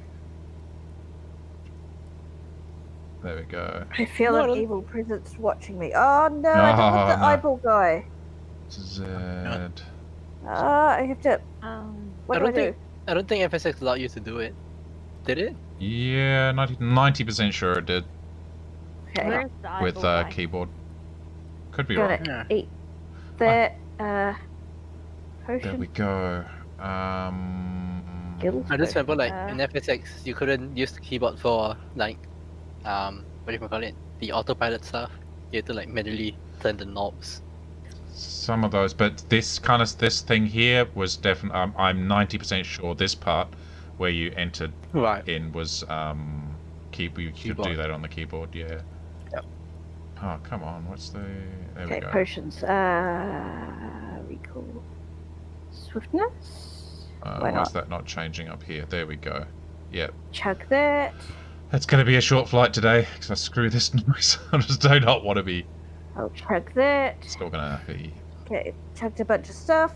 There we go. I feel an evil presence watching me. Oh no, I don't want the eyeball guy. Z. I have to. What do I do? I don't think FSX allowed you to do it. Did it? Yeah, 90% sure it did. Okay. Where's the With eyeball guy? keyboard. Could be Got right. it. Yeah. Eat that potion. There we go. Guild I just remember, like, potion. in FSX, you couldn't use the keyboard for, like, what do you call it? The autopilot stuff. You had to, like, manually turn the knobs. Some of those, but this thing here was definitely. I'm 90% sure this part where you entered in was you could do that on the keyboard. Yeah. Yep. Oh come on, what's the? There we Okay, go. potions. Recall. Swiftness. Why is that not changing up here? There we go. Yep. Chug that. That's going to be a short flight today because I screw this noise. I just do not want to be. I'll chug that. Still gonna be. Okay, chugged a bunch of stuff.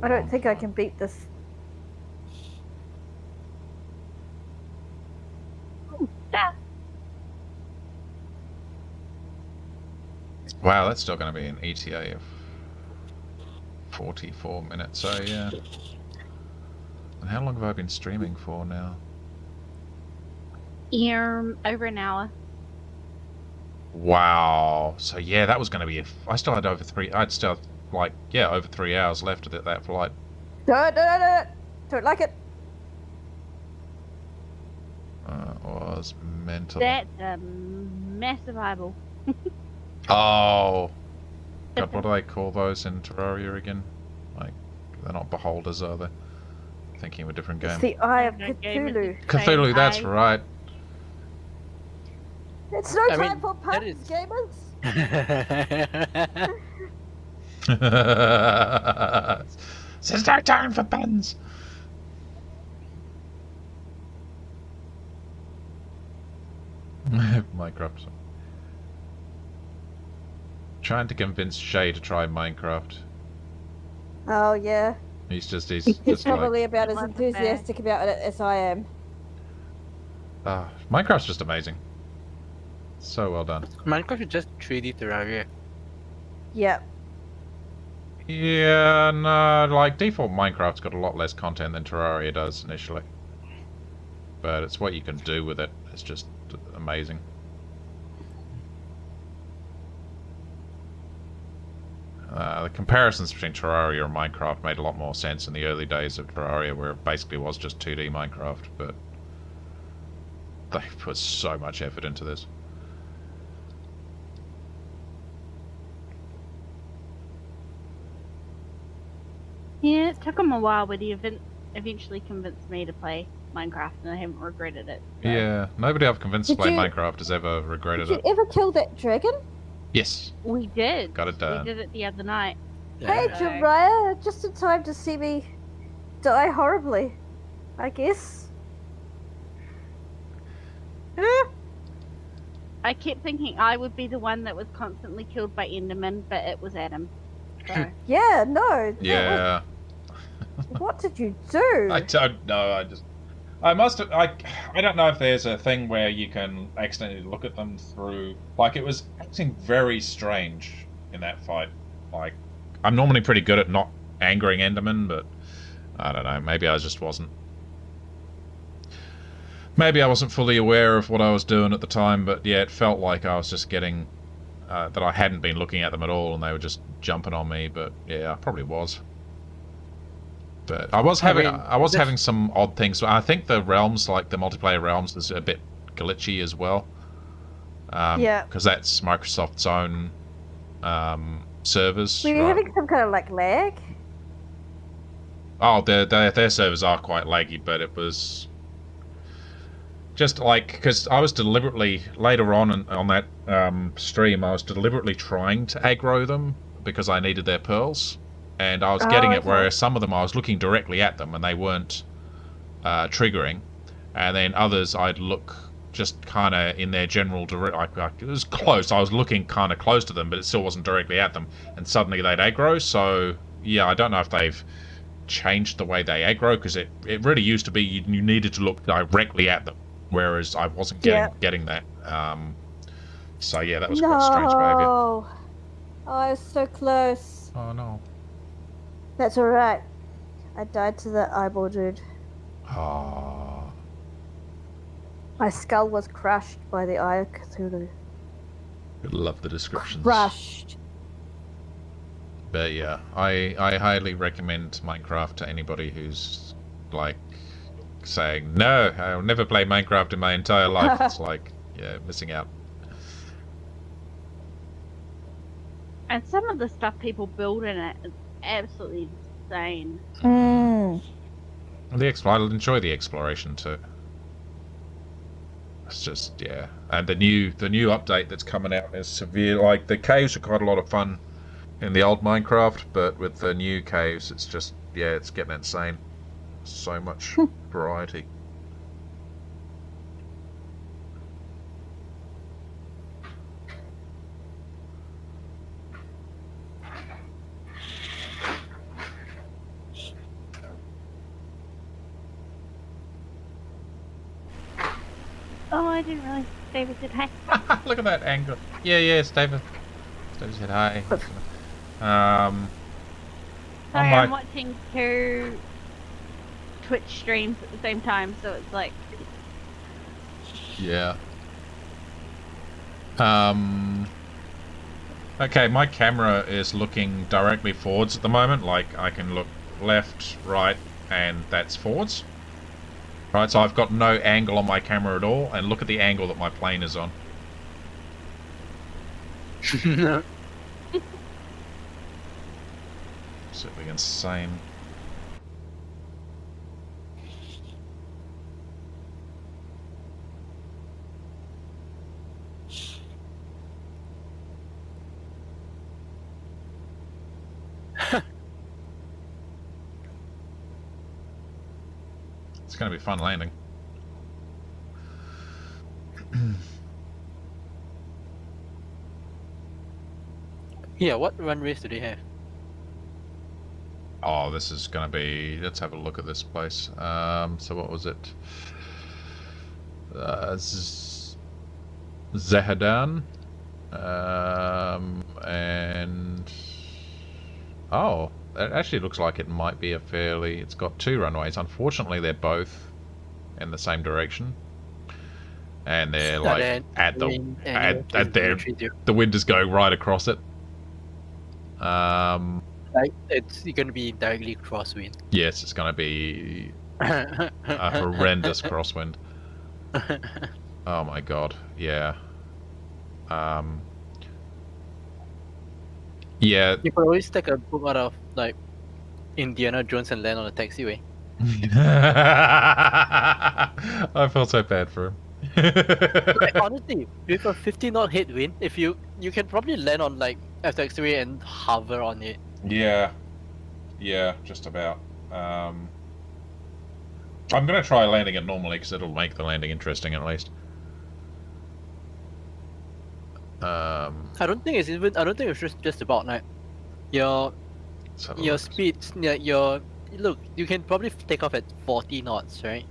I don't think I can beat this. Wow, that's still going to be an ETA of 44 minutes. So yeah. And how long have I been streaming for now? Over an hour. Wow. So yeah, that was going to be. I still had over 3. I'd still over 3 hours left of that flight. No. Don't like it. Was mental. That's a massive eyeball. Oh. God, what do they call those in Terraria again? Like, they're not beholders, are they? Thinking of a different game. It's the Eye of That game is Cthulhu. the same Cthulhu, that's eye. right. It's no I time mean, for that puns, gamers. There's no time for puns. Minecraft. Trying to convince Shay to try Minecraft. Oh yeah. He's just probably like, about as Love the enthusiastic about it as I am. Minecraft's just amazing. So well done. Minecraft is just 3D Terraria. Yep. Yeah, no, like default Minecraft's got a lot less content than Terraria does initially. But it's what you can do with it. It's just amazing. The comparisons between Terraria and Minecraft made a lot more sense in the early days of Terraria, where it basically was just 2D Minecraft, but they put so much effort into this. Yeah, it took him a while, but he eventually convinced me to play Minecraft and I haven't regretted it. So. Yeah, nobody I've convinced to Did play you- Minecraft has ever regretted Did it. you ever kill that dragon? Yes. We did. Got it done. We did it the other night. Hey, Yeah. Jiraiya, just in time to see me die horribly, I guess. I kept thinking I would be the one that was constantly killed by Enderman, but it was Adam. So. Yeah, no. Yeah. What did you do? I don't know. I must have. I don't know if there's a thing where you can accidentally look at them through. Like, it was acting very strange in that fight. Like, I'm normally pretty good at not angering Enderman, but I don't know. Maybe I just wasn't. Maybe I wasn't fully aware of what I was doing at the time, but yeah, it felt like I was just getting that I hadn't been looking at them at all, and they were just jumping on me. But yeah, I probably was. But I was having some odd things. I think the realms, like the multiplayer realms, is a bit glitchy as well. Yeah. Because that's Microsoft's own servers. Were you having some kind of like lag? Oh, their servers are quite laggy, but it was just like, because I was deliberately later on that stream, I was deliberately trying to aggro them because I needed their pearls. And I was getting it where some of them I was looking directly at them and they weren't triggering, and then others I'd look just kind of in their general direct. It was close. I was looking kind of close to them, but it still wasn't directly at them. And suddenly they'd aggro. So yeah, I don't know if they've changed the way they aggro, because it really used to be you needed to look directly at them, whereas I wasn't getting that. So yeah, that was quite strange behavior. Oh, I was so close. Oh no. That's alright. I died to the eyeball dude. Oh. My skull was crushed by the Eye of Cthulhu. I love the descriptions. Crushed. But yeah, I highly recommend Minecraft to anybody who's like saying, no, I'll never play Minecraft in my entire life. It's like, yeah, missing out. And some of the stuff people build in it is absolutely insane. Mm. I'll enjoy the exploration too. It's just, yeah. And the new update that's coming out is severe. Like, the caves are quite a lot of fun in the old Minecraft, but with the new caves, it's just, yeah, it's getting insane. So much variety. Oh, I didn't realize David said hi. Look at that angle. Yeah, David. David said hi. Sorry, I'm watching 2 Twitch streams at the same time, so it's like... Yeah. Okay, my camera is looking directly forwards at the moment. Like, I can look left, right, and that's forwards. Right, so I've got no angle on my camera at all, and look at the angle that my plane is on. Absolutely insane. It's going to be fun landing. Yeah, what runways do they have? Oh, this is going to be... Let's have a look at this place. So what was it? Zahedan. And... Oh, it actually looks like it might be a fairly... It's got 2 runways. Unfortunately, they're both in the same direction. And they're like at the wind is going right across it. Like, it's going to be directly crosswind. Yes, it's going to be a horrendous crosswind. Oh my god, yeah. Yeah. You could always take a book out of like Indiana Jones and land on a taxiway. I felt so bad for him. Like, honestly, with a 50 knot headwind, if you can probably land on like FX3 and hover on it. Yeah, just about. I'm gonna try landing it normally because it'll make the landing interesting at least. I don't think it's just about like your speed. Yeah, look. You can probably take off at 40 knots, right?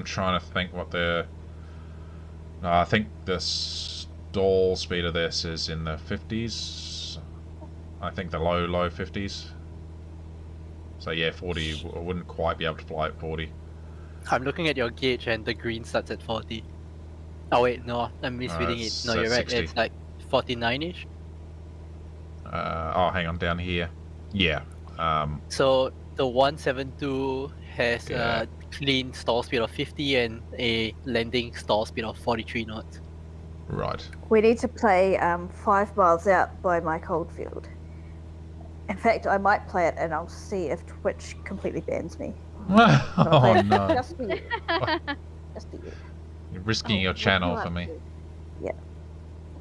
Trying to think what the. No, I think the stall speed of this is in the 50s. I think the low 50s. So yeah, 40. I wouldn't quite be able to fly at 40. I'm looking at your gauge and the green starts at 40. Oh wait, no, I'm misreading it. No, you're right. 60. It's like 49ish. Oh, hang on, down here. Yeah. So the 172 has a clean stall speed of 50 and a landing stall speed of 43 knots. Right. We need to play 5 miles out by my coldfield. In fact, I might play it and I'll see if Twitch completely bans me. Oh no. Just for you. Just for you. You're risking your channel for me. Yeah.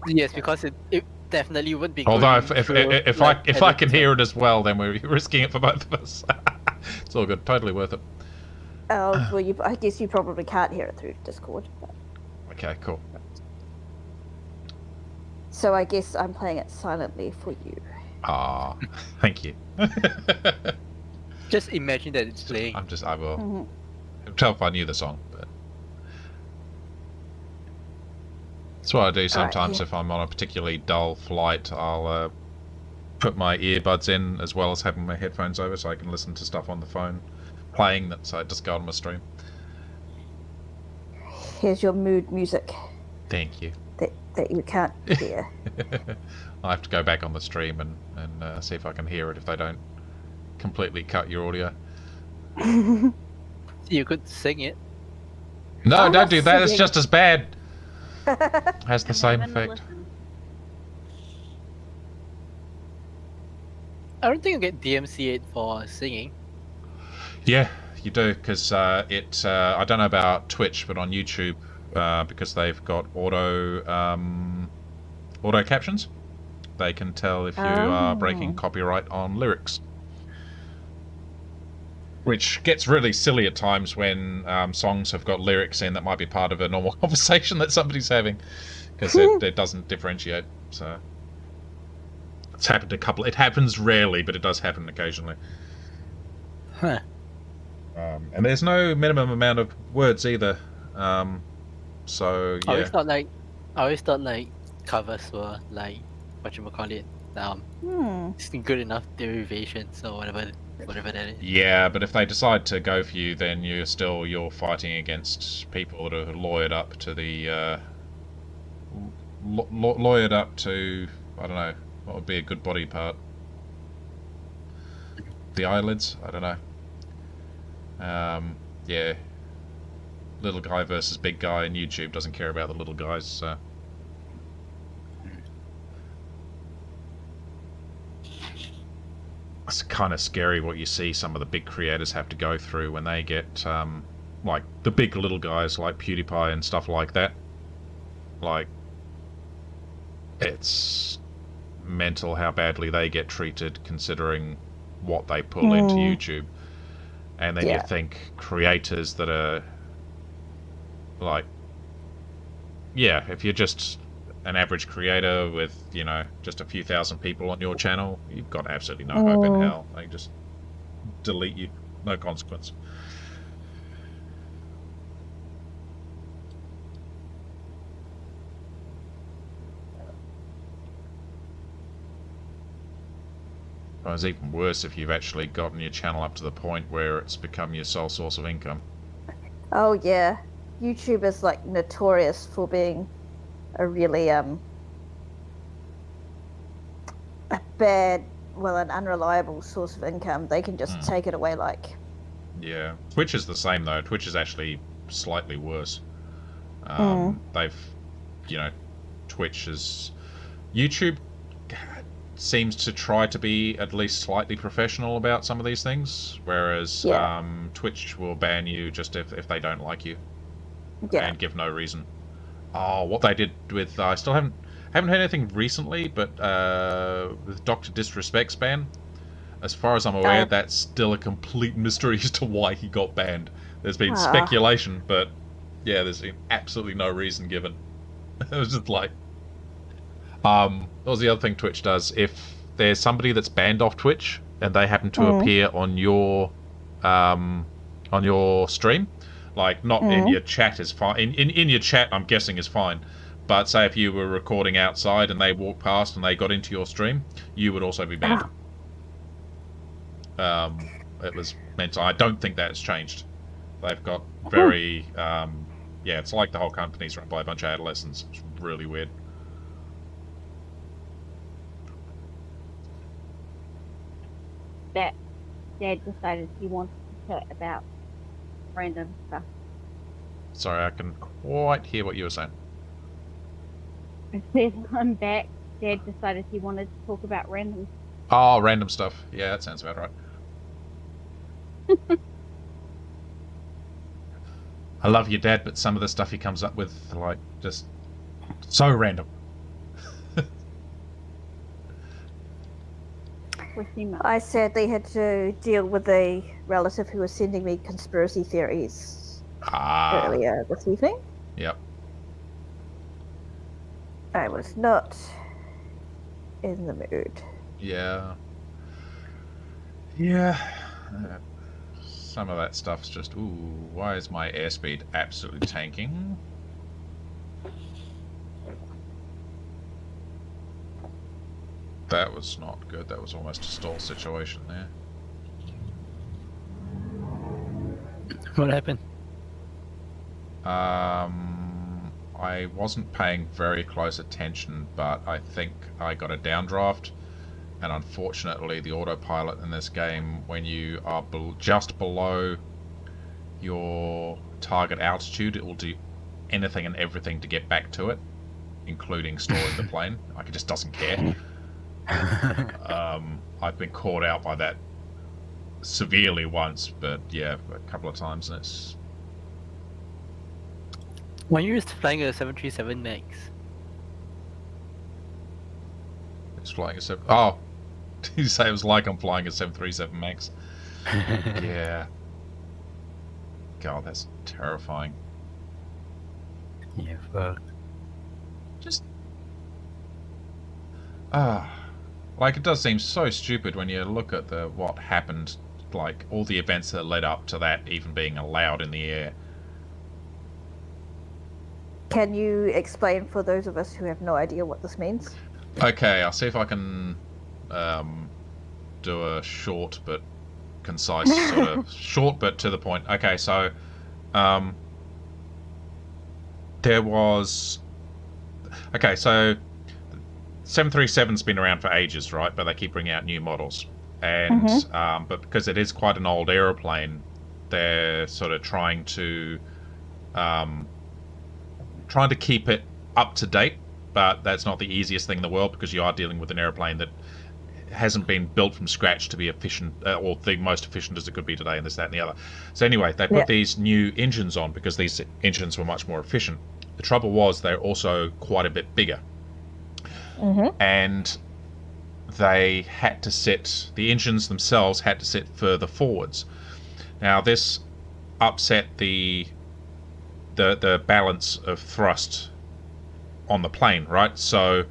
Yes, because it definitely would be. Although if I can hear it as well, then we're risking it for both of us. It's all good. Totally worth it. Oh, well, I guess you probably can't hear it through Discord. But... Okay, cool. So I guess I'm playing it silently for you. Ah, thank you. Just imagine that it's playing. I will. Tell if I knew the song, but that's what I do sometimes. If I'm on a particularly dull flight, I'll put my earbuds in as well as having my headphones over, so I can listen to stuff on the phone playing. So I just go on my stream. Here's your mood music. Thank you. That you can't hear. I have to go back on the stream and see if I can hear it if they don't completely cut your audio. You could sing it. No, don't do that. It's just as bad. Has the same effect. I don't think you get DMCA'd for singing. Yeah, you do, because I don't know about Twitch, but on YouTube, because they've got auto captions, they can tell if you are breaking copyright on lyrics. Which gets really silly at times when songs have got lyrics in that might be part of a normal conversation that somebody's having, because it doesn't differentiate. So it's happened It happens rarely, but it does happen occasionally. Huh. And there's no minimum amount of words either. So yeah. I always thought like covers were like whatchamacallit, it's good enough derivations or whatever that is. Yeah, but if they decide to go for you, then you're fighting against people that are lawyered up to the lawyered up to, I don't know, what would be a good body part? The eyelids? I don't know. Yeah. Little guy versus big guy, and YouTube doesn't care about the little guys, so. It's kind of scary what you see some of the big creators have to go through when they get, like, the big little guys like PewDiePie and stuff like that. Like, it's mental how badly they get treated considering what they pull into YouTube. And then you think creators that are, like, yeah, if you're just an average creator with, you know, just a few thousand people on your channel, you've got absolutely no hope in hell. They just delete you, no consequence. Well, it's even worse if you've actually gotten your channel up to the point where it's become your sole source of income. Oh yeah, YouTube is like notorious for being a really an unreliable source of income. They can just take it away like. Yeah, Twitch is the same though. Twitch is actually slightly worse. They've, you know, Twitch is YouTube. seems to try to be at least slightly professional about some of these things, whereas Twitch will ban you just if they don't like you and give no reason. Oh, what they did with I still haven't heard anything recently, but with Dr. Disrespect's ban, as far as I'm aware, that's still a complete mystery as to why he got banned. There's been speculation, but yeah, there's been absolutely no reason given. It was just like, that was the other thing Twitch does. If there's somebody that's banned off Twitch and they happen to appear on your stream, like not in your chat is fine. In your chat, I'm guessing is fine. But say if you were recording outside and they walked past and they got into your stream, you would also be banned. It was meant to, I don't think that's changed. They've got very, it's like the whole company's run by a bunch of adolescents. It's really weird. That Dad decided he wanted to chat about random stuff. Sorry, I can quite hear what you were saying. I said, I'm back. Dad decided he wanted to talk about random stuff. Oh, random stuff. Yeah, that sounds about right. I love your dad, but some of the stuff he comes up with, like, just so random. I sadly had to deal with a relative who was sending me conspiracy theories earlier this evening. Yep. I was not in the mood. Yeah. Yeah. Some of that stuff's just, ooh, why is my airspeed absolutely tanking? That was not good. That was almost a stall situation there. What happened? I wasn't paying very close attention, but I think I got a downdraft. And unfortunately, the autopilot in this game, when you are just below your target altitude, it will do anything and everything to get back to it, including storing the plane. Like, it just doesn't care. I've been caught out by that severely once, but yeah, a couple of times, and it's... When you're flying a 737 MAX? It's flying a 7... Oh! Did you say it was like I'm flying a 737 MAX? Yeah. God, that's terrifying. Yeah, fuck. Just... like, it does seem so stupid when you look at what happened, like, all the events that led up to that even being allowed in the air. Can you explain for those of us who have no idea what this means? Okay, I'll see if I can do a short but concise sort of short but to the point. Okay, so there was... Okay, so 737's been around for ages, right? But they keep bringing out new models. And but because it is quite an old aeroplane, they're sort of trying to keep it up to date, but that's not the easiest thing in the world because you are dealing with an aeroplane that hasn't been built from scratch to be efficient, or the most efficient as it could be today, and this, that, and the other. So anyway, they put these new engines on because these engines were much more efficient. The trouble was they're also quite a bit bigger. And they had to sit, the engines themselves had to sit further forwards. Now this upset the balance of thrust on the plane, right? So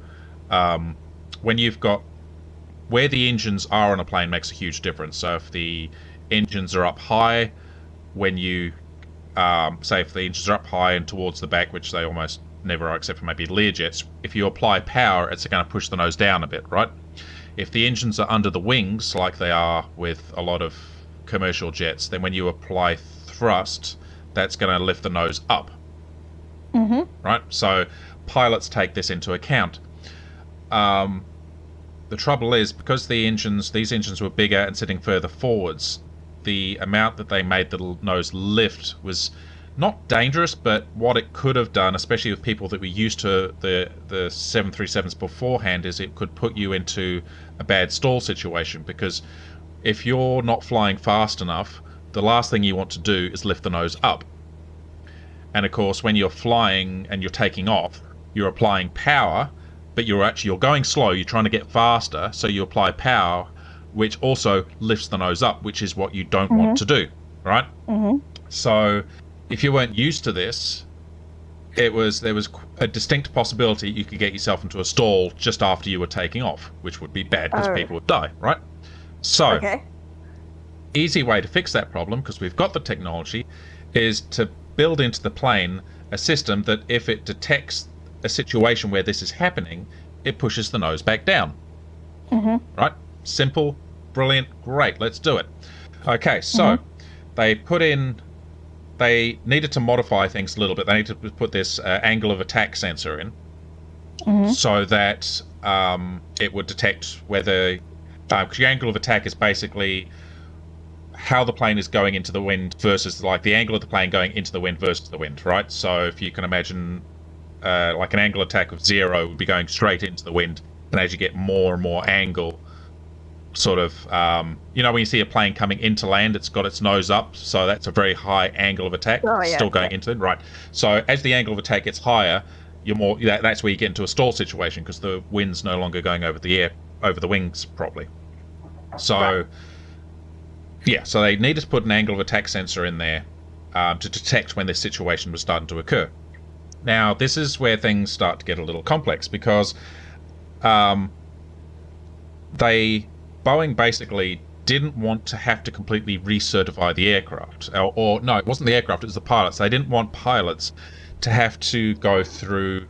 when you've got where the engines are on a plane makes a huge difference. So if the engines are up high, when you say if the engines are up high and towards the back, which they almost never are except for maybe Learjets, if you apply power, it's going to push the nose down a bit, right? If the engines are under the wings, like they are with a lot of commercial jets, then when you apply thrust, that's going to lift the nose up. Right? So pilots take this into account. The trouble is, because these engines were bigger and sitting further forwards, the amount that they made the nose lift was not dangerous, but what it could have done, especially with people that were used to the 737s beforehand, is it could put you into a bad stall situation, because if you're not flying fast enough, the last thing you want to do is lift the nose up. And of course, when you're flying and you're taking off, you're applying power, but you're going slow, you're trying to get faster, so you apply power, which also lifts the nose up, which is what you don't want to do, right? So if you weren't used to this, there was a distinct possibility you could get yourself into a stall just after you were taking off, which would be bad because people would die, right? So, easy way to fix that problem, because we've got the technology, is to build into the plane a system that if it detects a situation where this is happening, it pushes the nose back down. Right? Simple, brilliant, great, let's do it. Okay, so they needed to modify things a little bit. They needed to put this angle of attack sensor in so that it would detect whether... because your angle of attack is basically how the plane is going into the wind versus like the angle of the plane going into the wind versus the wind, right? So if you can imagine like an angle attack of 0 would be going straight into the wind, and as you get more and more angle, sort of, you know, when you see a plane coming into land, it's got its nose up, so that's a very high angle of attack, still going into it, right? So as the angle of attack gets higher, you're more, that's where you get into a stall situation, because the wind's no longer going over the wings properly. So yeah, so they needed to put an angle of attack sensor in there to detect when this situation was starting to occur. Now, this is where things start to get a little complex, because Boeing basically didn't want to have to completely recertify the aircraft. Or no, it wasn't the aircraft, it was the pilots. They didn't want pilots to have to go through,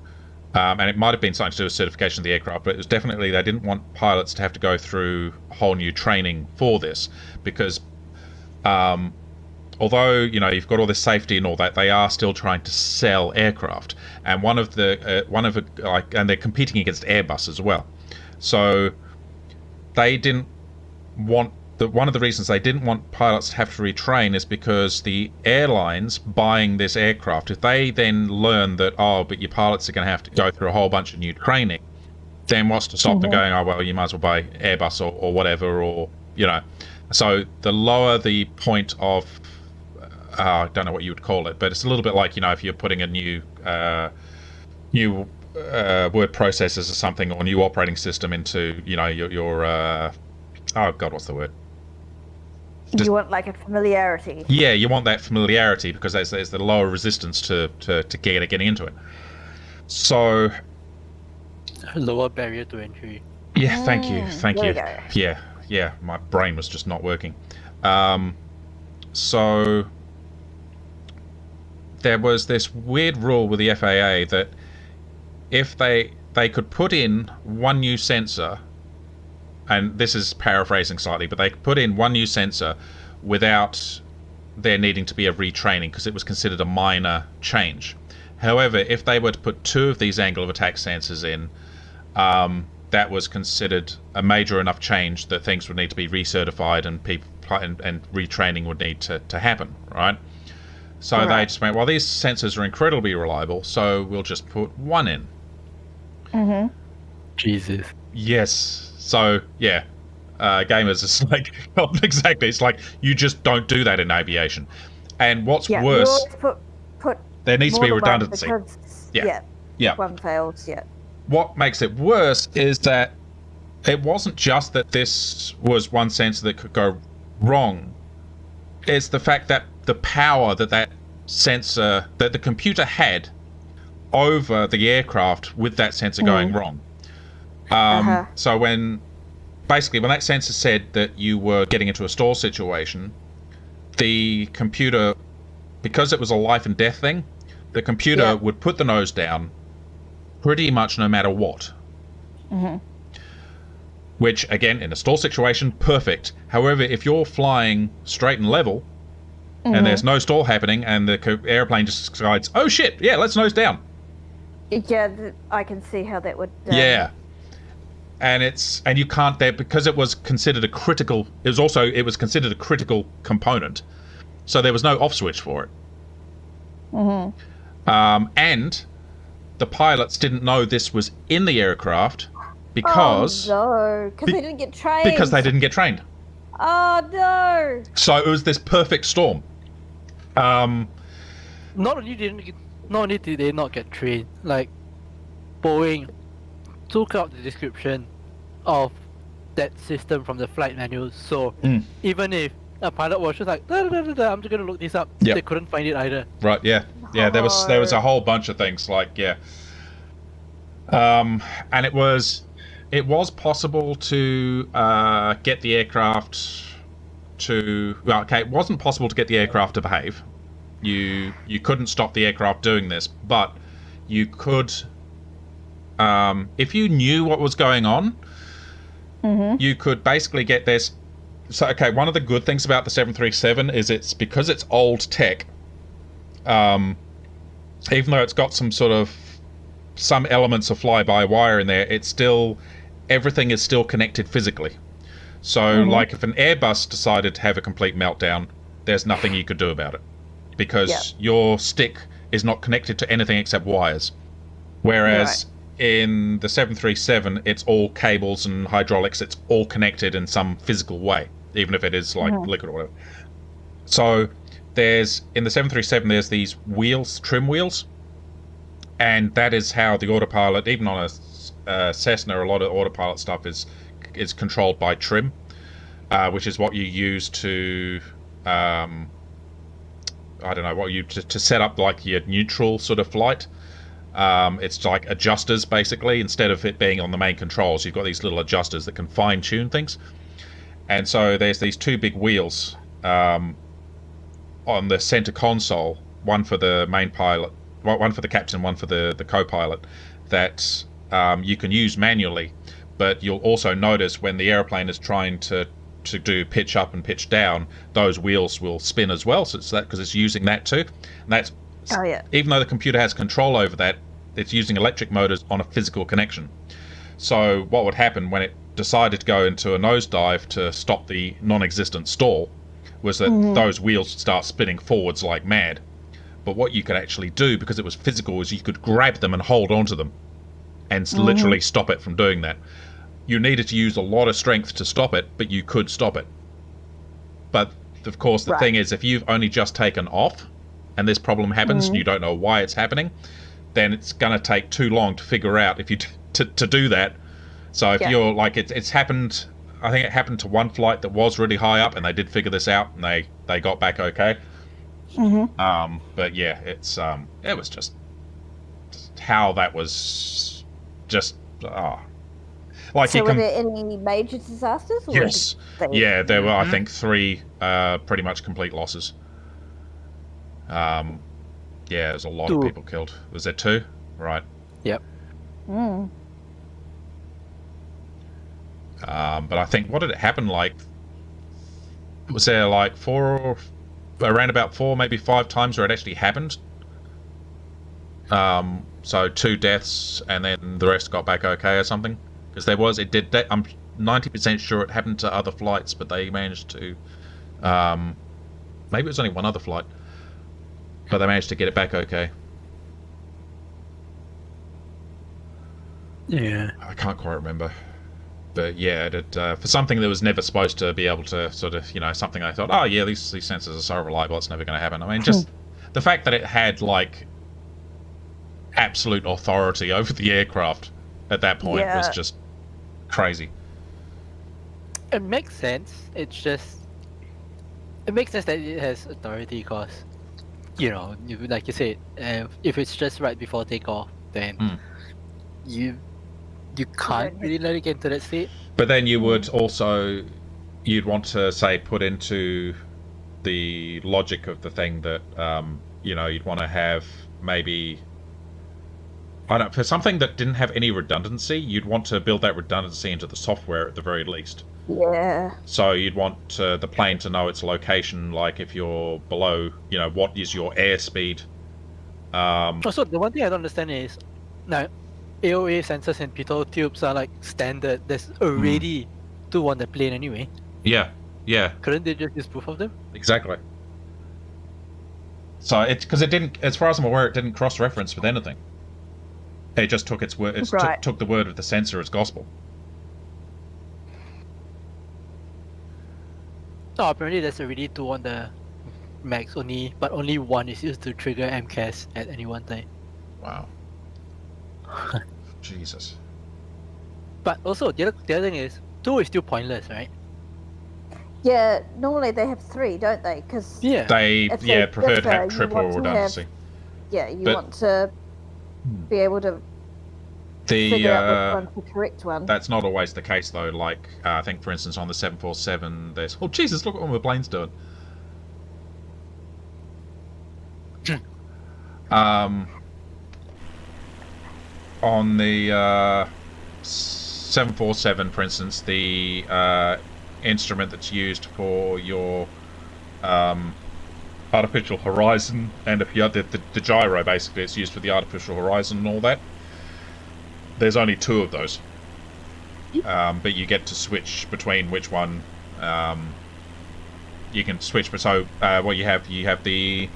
and it might have been something to do with certification of the aircraft, but it was definitely, they didn't want pilots to have to go through whole new training for this, because although, you know, you've got all this safety and all that, they are still trying to sell aircraft, and and they're competing against Airbus as well. So they didn't want one of the reasons they didn't want pilots to have to retrain is because the airlines buying this aircraft, if they then learn that, oh, but your pilots are going to have to go through a whole bunch of new training, then what's to stop them going, oh, well, you might as well buy Airbus or whatever, or, you know. So the lower the point of, I don't know what you would call it, but it's a little bit like, you know, if you're putting a new word processors or something, or new operating system into, you know, your oh god, what's the word? You want like a familiarity. Yeah, you want that familiarity, because there's the lower resistance to getting into it. So lower barrier to entry. Yeah, thank you. Yeah, my brain was just not working. So there was this weird rule with the FAA that if they could put in one new sensor, and this is paraphrasing slightly, but they could put in one new sensor without there needing to be a retraining, because it was considered a minor change. However, if they were to put 2 of these angle of attack sensors in, that was considered a major enough change that things would need to be recertified, and retraining would need to happen, right? So they just went, well, these sensors are incredibly reliable, so we'll just put 1 in. Jesus. Yes. So, yeah, gamers, it's like, exactly, it's like, you just don't do that in aviation. And what's worse, put there needs to be redundancy. One fails, What makes it worse is that it wasn't just that this was one sensor that could go wrong. It's the fact that the power that sensor, that the computer had over the aircraft with that sensor going wrong. So when that sensor said that you were getting into a stall situation, the computer, because it was a life and death thing, the computer would put the nose down pretty much no matter what. Which, again, in a stall situation, perfect. However, if you're flying straight and level, and there's no stall happening, and the airplane just decides, oh shit, yeah, let's nose down. Yeah, I can see how that would... Yeah. And you can't there, because it was considered a critical, it was considered a critical component. So there was no off switch for it. And the pilots didn't know this was in the aircraft because they didn't get trained. Because they didn't get trained. Oh no! So it was this perfect storm. Not only did they not get trained, like Boeing took out the description of that system from the flight manual. So even if a pilot was just like, I'm just gonna look this up, they couldn't find it either. Right? Yeah. There was a whole bunch of things like and it was possible to get the aircraft to it wasn't possible to get the aircraft to behave. You couldn't stop the aircraft doing this, but you could if you knew what was going on, you could basically get this. So one of the good things about the 737 is it's because it's old tech, even though it's got some elements of fly-by-wire in there, it's still, everything is still connected physically. So like if an Airbus decided to have a complete meltdown, there's nothing you could do about it because your stick is not connected to anything except wires. Whereas in the 737, it's all cables and hydraulics, it's all connected in some physical way, even if it is like liquid or whatever. So in the 737, there's these wheels, trim wheels, and that is how the autopilot, even on a Cessna, a lot of autopilot stuff is controlled by trim, which is what you use to to set up like your neutral sort of flight. It's like adjusters basically. Instead of it being on the main controls, you've got these little adjusters that can fine-tune things. And so there's these two big wheels on the center console, one for the main pilot, one for the captain, one for the co-pilot, that you can use manually. But you'll also notice when the airplane is trying to do pitch up and pitch down, those wheels will spin as well. So it's that because it's using that too. And that's even though the computer has control over that, it's using electric motors on a physical connection. So what would happen when it decided to go into a nosedive to stop the non-existent stall was that those wheels would start spinning forwards like mad. But what you could actually do, because it was physical, is you could grab them and hold onto them and literally stop it from doing that. You needed to use a lot of strength to stop it, but you could stop it. But of course the thing is, if you've only just taken off and this problem happens and you don't know why it's happening, then it's going to take too long to figure out if you to do that. So if you're like, it's happened, I think it happened to one flight that was really high up and they did figure this out and they got back okay. But yeah, it was just how that was just like. So were there any major disasters? Or yes. Yeah, there were, I think, 3 pretty much complete losses. Yeah, there's a lot of people killed. Was there 2? Right. Yep. But I think, what did it happen like? Was there like around about 4, maybe 5 times where it actually happened? So 2 deaths and then the rest got back okay or something? Because I'm 90% sure it happened to other flights, but they managed to, maybe it was only one other flight, but they managed to get it back okay. Yeah. I can't quite remember. But yeah, for something that was never supposed to be able to sort of, something I thought, oh yeah, these sensors are so reliable, it's never going to happen. I mean, just the fact that it had like absolute authority over the aircraft at that point was just crazy. It makes sense. It makes sense that it has authority because, like you said, if it's just right before takeoff, then you can't really let it get into that state. But then you would also, you'd want to say put into the logic of the thing that you'd want to have maybe, for something that didn't have any redundancy, you'd want to build that redundancy into the software at the very least. Yeah. So you'd want the plane to know its location, like if you're below, what is your airspeed. Also, the one thing I don't understand is, now, AOA sensors and pitot tubes are like standard. There's already 2 on the plane anyway. Yeah, yeah. Couldn't they just use both of them? Exactly. So because it didn't, as far as I'm aware, it didn't cross-reference with anything. It just took its word. It Right. took the word of the censor as gospel. Oh, apparently there's already 2 on the max but only 1 is used to trigger MCAS at any one time. Wow. Jesus. But also the other thing is 2 is still pointless, right? Yeah, normally they have 3, don't they? Because They prefer to have differ, triple redundancy. you want to be able to figure out which one's the correct one. That's not always the case, though. Like, I think, for instance, on the 747, there's... Oh, Jesus, look what my plane's doing. On the 747, for instance, the instrument that's used for your artificial horizon, and if you the gyro, basically, it's used for the artificial horizon and all that. There's only 2 of those, but you get to switch between which one. You can switch, but so what you have the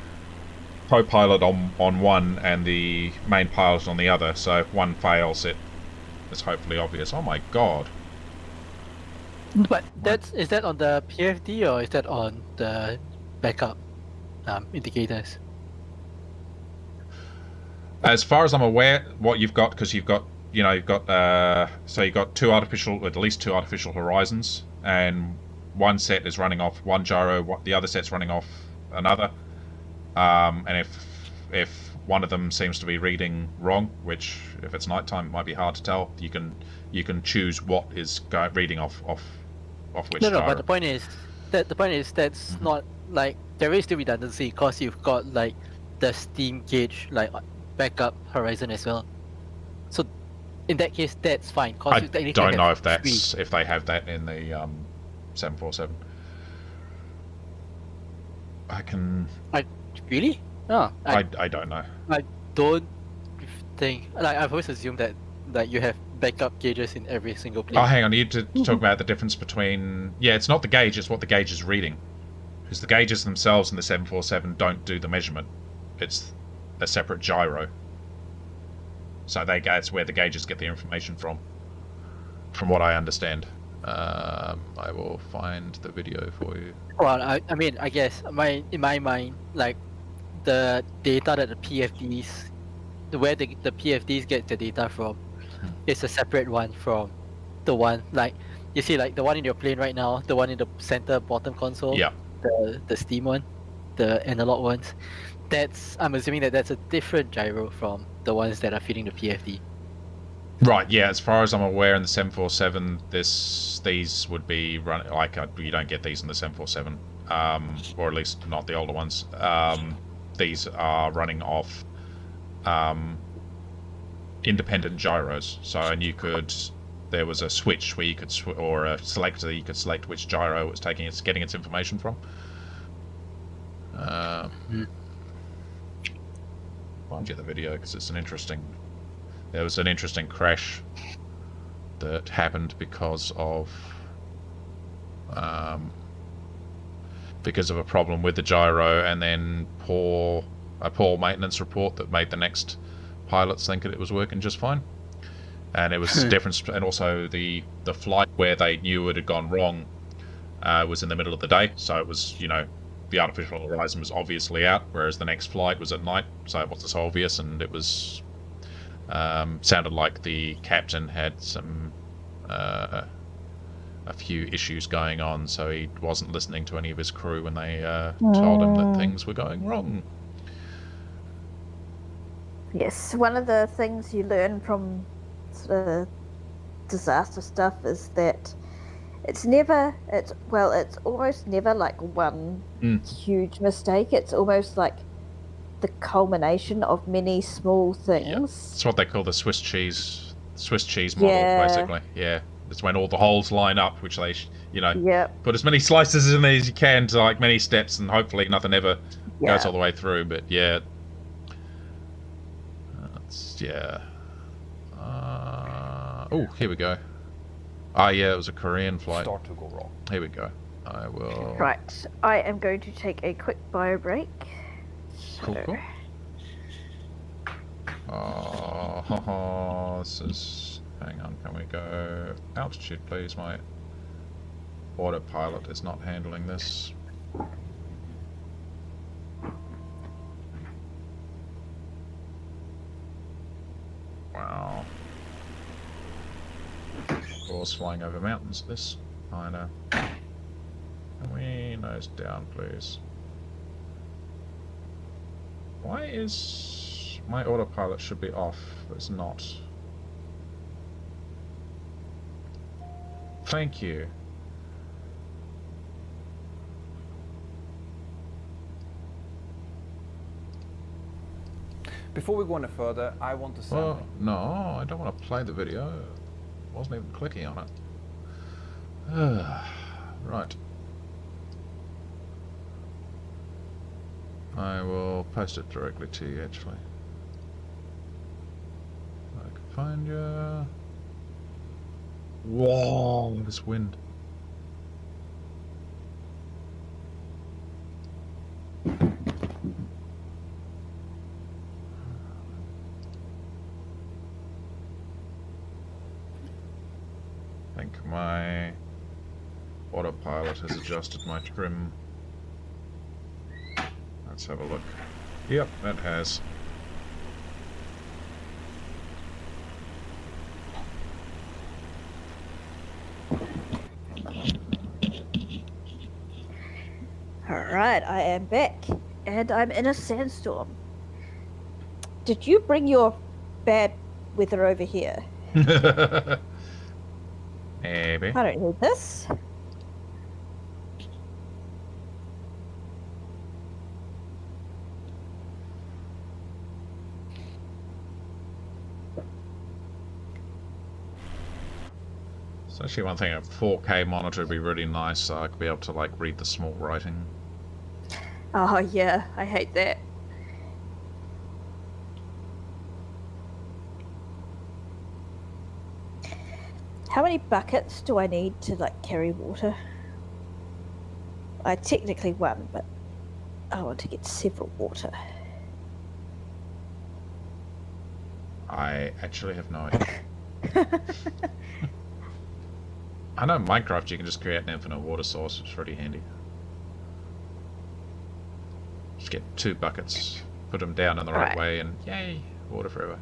co-pilot on one and the main pilot on the other. So if one fails, it's hopefully obvious. Oh my god! But is that on the PFD or is that on the backup indicators? As far as I'm aware, what you've got, because you've got so you've got at least two artificial horizons, and one set is running off one gyro, the other set's running off another. And if one of them seems to be reading wrong, which if it's nighttime it might be hard to tell, you can choose what is reading off which gyro. No, but the point is that's not like there is still redundancy because you've got like the steam gauge like backup horizon as well. So in that case, that's fine. I don't know if they have that in the 747. Really? Oh, I don't know. I don't think I've always assumed that you have backup gauges in every single plane. Oh, hang on. You need to talk about the difference between... Yeah, it's not the gauge, it's what the gauge is reading. Because the gauges themselves in the 747 don't do the measurement. It's a separate gyro. So that's where the gauges get the information from what I understand. I will find the video for you. Well, I mean, I guess in my mind, like the data that the PFDs, where the PFDs get the data from, is a separate one from the one like you see, like the one in your plane right now, the one in the center bottom console. Yeah. The steam one, the analog ones. I'm assuming that's a different gyro from the ones that are feeding the PFD. Right, yeah, as far as I'm aware in the 747, these would be running, like, you don't get these in the 747, or at least not the older ones. These are running off independent gyros, and there was a switch where you could, or a selector, you could select which gyro it's getting its information from. Find you the video, because it's there was an interesting crash that happened because of a problem with the gyro, and then a poor maintenance report that made the next pilots think that it was working just fine. And it was different, and also the flight where they knew it had gone wrong was in the middle of the day, so it was, the artificial horizon was obviously out, whereas the next flight was at night, so it wasn't so obvious, and it was sounded like the captain had a few issues going on, so he wasn't listening to any of his crew when they told him that things were going wrong. Yes, one of the things you learn from sort of disaster stuff is that it's almost never like one huge mistake. It's almost like the culmination of many small things. Yeah. It's what they call the Swiss cheese model, basically. Yeah, it's when all the holes line up, which they, put as many slices in there as you can to like many steps, and hopefully nothing ever goes all the way through. But yeah, oh, here we go. Yeah, it was a Korean flight. Start to go wrong. Here we go. I will. Right, I am going to take a quick bio break. Cool. Oh, this is... Hang on, can we go... Altitude, please, my autopilot is not handling this. Wow. Of course, flying over mountains, this. I know. Can we nose down, please? Why is... My autopilot should be off, but it's not. Thank you. Before we go any further, I want to say... Well, no, I don't want to play the video. Wasn't even clicking on it. Right. I will post it directly to you, actually. I can find you. Whoa, this wind. I think my autopilot has adjusted my trim. Let's have a look. Yep, that has. Alright, I am back. And I'm in a sandstorm. Did you bring your bad weather over here? Maybe. I don't need this. It's actually one thing, a 4K monitor would be really nice, so I could be able to like read the small writing. Oh yeah, I hate that. How many buckets do I need to like carry water? I technically one, but I want to get several water. I actually have no idea. I know in Minecraft you can just create an infinite water source, which is pretty handy. Just get 2 buckets, put them down in the right way, and yay, water forever.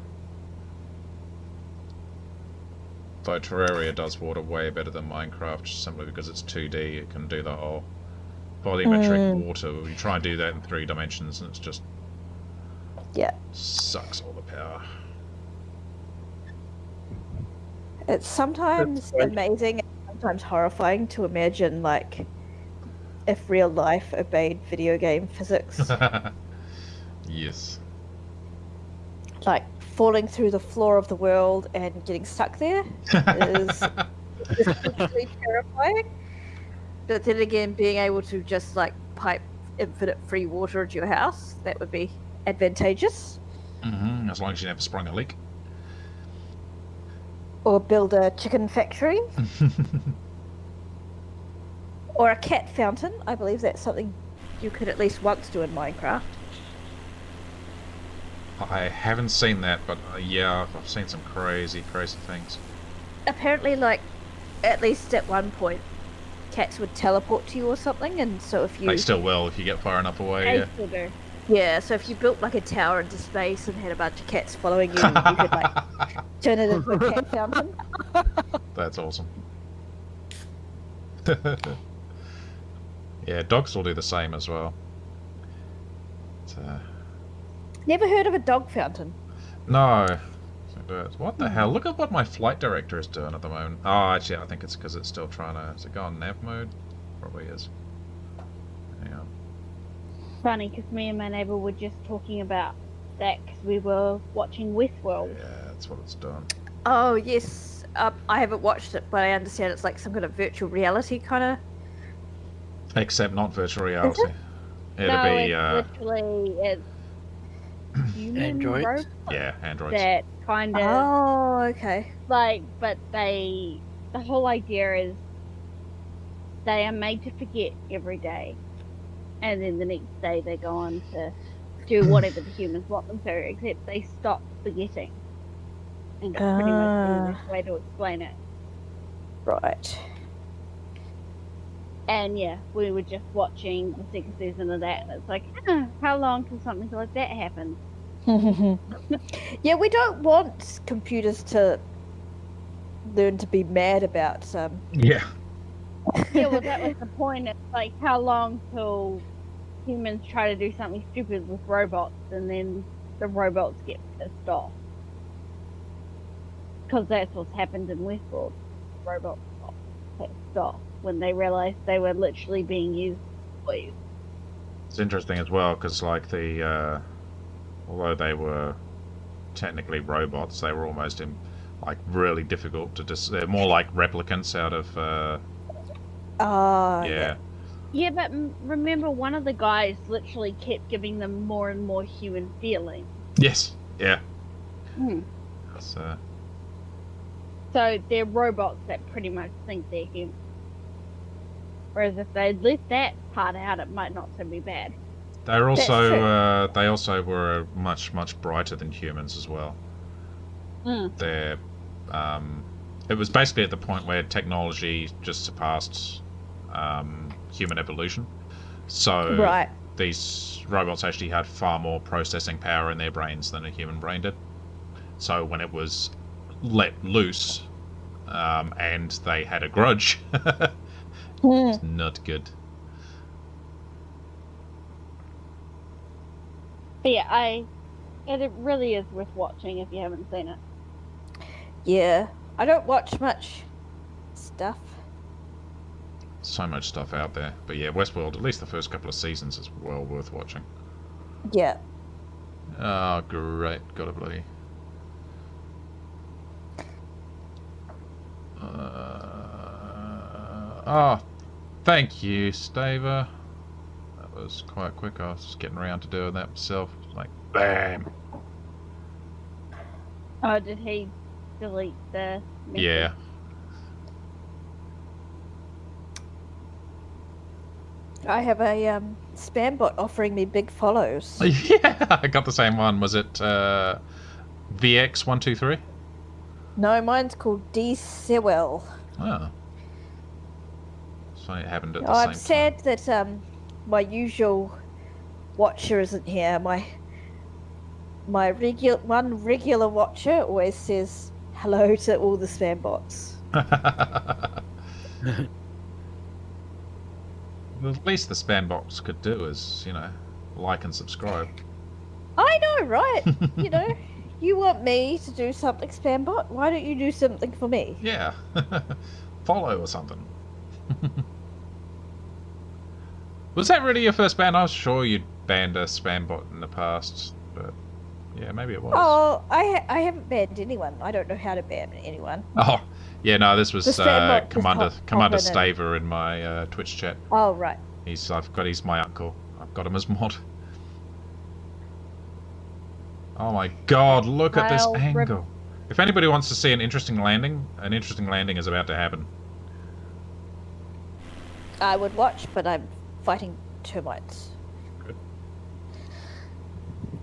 Though Terraria does water way better than Minecraft, simply because it's 2D, it can do the whole volumetric water. You try and do that in 3 dimensions and it's just... Yeah. Sucks all the power. It's sometimes amazing and sometimes horrifying to imagine, like, if real life obeyed video game physics. Yes. Like, falling through the floor of the world and getting stuck there is completely terrifying. But then again, being able to just, like, pipe infinite free water into your house, that would be advantageous. Mm-hmm, as long as you never sprung a leak. Or build a chicken factory. Or a cat fountain. I believe that's something you could at least once do in Minecraft. I haven't seen that, but yeah, I've seen some crazy, crazy things. Apparently, like, at least at one point, cats would teleport to you or something, and so if you... They still will if you get far enough away, yeah. Still do. Yeah, so if you built, like, a tower into space and had a bunch of cats following you, you could, like, turn it into a cat fountain. That's awesome. Yeah, dogs will do the same as well. Never heard of a dog fountain. No. What the hell? Look at what my flight director is doing at the moment. Oh, actually, I think it's because it's still trying to... Is it go on nav mode? Probably is. Hang on. Funny, because me and my neighbour were just talking about that because we were watching Westworld. Yeah, that's what it's doing. Oh, yes. I haven't watched it, but I understand it's like some kind of virtual reality kind of... Except not virtual reality. It'll No, be... it's literally... It's human Androids? robots yeah, androids. that kind of... Oh, okay. Like, but they... The whole idea is they are made to forget every day. And then the next day they go on to do whatever the humans want them to, except they stop forgetting. And that's pretty much the best way to explain it. Right. And yeah, we were just watching the second season of that, and it's like, how long till something like that happens? Yeah, we don't want computers to learn to be mad about Yeah. Yeah, well, that was the point. It's like, how long till humans try to do something stupid with robots, and then the robots get pissed off? Because that's what's happened in Westworld. Robots got pissed off when they realized they were literally being used for you. It's interesting as well because, like, the although they were technically robots, they were almost really difficult to they're more like replicants out of. Yeah. Yeah, but remember, one of the guys literally kept giving them more and more human feeling. Yes. Yeah. So they're robots that pretty much think they're human. Whereas if they'd left that part out, it might not so be bad. They're also they also were much brighter than humans as well. They're it was basically at the point where technology just surpassed human evolution. So these robots actually had far more processing power in their brains than a human brain did. So when it was let loose and they had a grudge, it's not good. But yeah, it really is worth watching if you haven't seen it. Yeah, I don't watch much stuff. So much stuff out there. But yeah, Westworld, at least the first couple of seasons, is well worth watching. Yeah. Oh, great. Gotta bloody... oh, thank you, Staver. That was quite quick. I was just getting around to doing that myself. Like, bam! Oh, did he delete the message? Yeah. I have a spam bot offering me big follows. Yeah, I got the same one. Was it VX123? No, mine's called D. Sewell. Oh. So it happened at the I'm same time. sad that my usual watcher isn't here. My regular watcher always says hello to all the spam bots. Well, at least the spam box could do is, like and subscribe. I know, right? You want me to do something, spam bot? Why don't you do something for me? Yeah. Follow or something. Was that really your first ban? I was sure you'd banned a spam bot in the past, but yeah, maybe it was. Oh, I haven't banned anyone. I don't know how to ban anyone. Oh, yeah, no, this was Commander in. Staver in my Twitch chat. Oh, right. He's my uncle. I've got him as mod. Oh my god, look at this angle. If anybody wants to see an interesting landing is about to happen. I would watch, but I'm fighting termites. Good.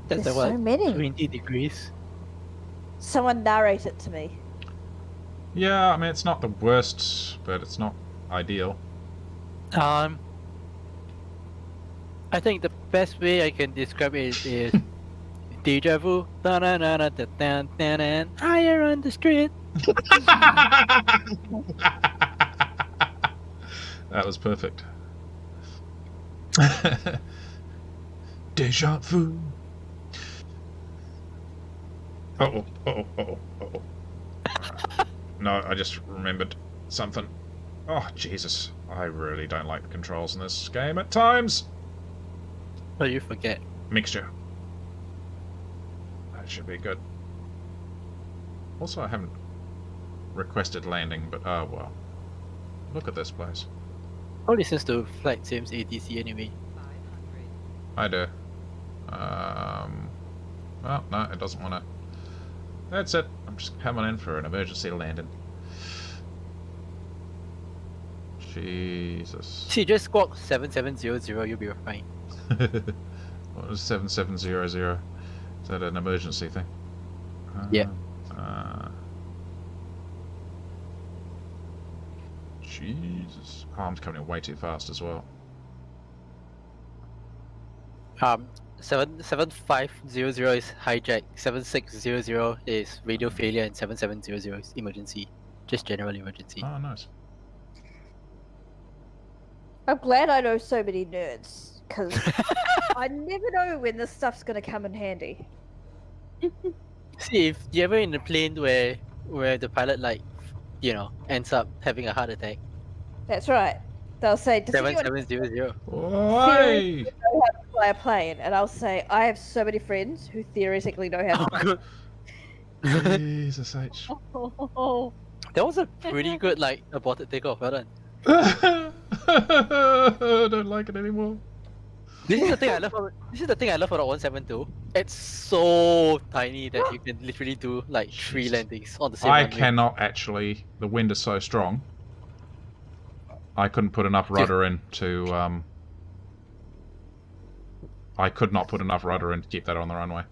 That's There's what, so many. 20 degrees. Someone narrate it to me. Yeah, I mean, it's not the worst, but it's not ideal. I think the best way I can describe it is deja vu. Higher on the street. That was perfect. Deja vu. Uh-oh. No, I just remembered something. Oh, Jesus. I really don't like the controls in this game at times. What do you forget? Mixture. That should be good. Also, I haven't requested landing, but oh well. Look at this place. Who listens to Flight Sims ATC anyway? I do. Well, no, it doesn't want to. That's it. I'm just coming in for an emergency landing. Jesus. See, just squawk 7700, you'll be fine. What is 7700? Is that an emergency thing? Yeah. Jesus. Oh, I'm coming in way too fast as well. 7500 is hijack, 7600 is radio failure, and 7700 is emergency. Just general emergency. Oh, nice. I'm glad I know so many nerds, because I never know when this stuff's going to come in handy. See, if you're ever in a plane where the pilot, like, you know, ends up having a heart attack. That's right. They'll say, does anyone 7700. Oi! know how to fly a plane? And I'll say, I have so many friends who theoretically know how to fly. Jesus H. Oh, That was a pretty good, like, aborted takeoff. Well done. I don't like it anymore. This is the thing I love. This is the thing I love about 172. It's so tiny that you can literally do like 3 landings on the same I runway. cannot actually. The wind is so strong. I couldn't put enough rudder in to. I could not put enough rudder in to keep that on the runway.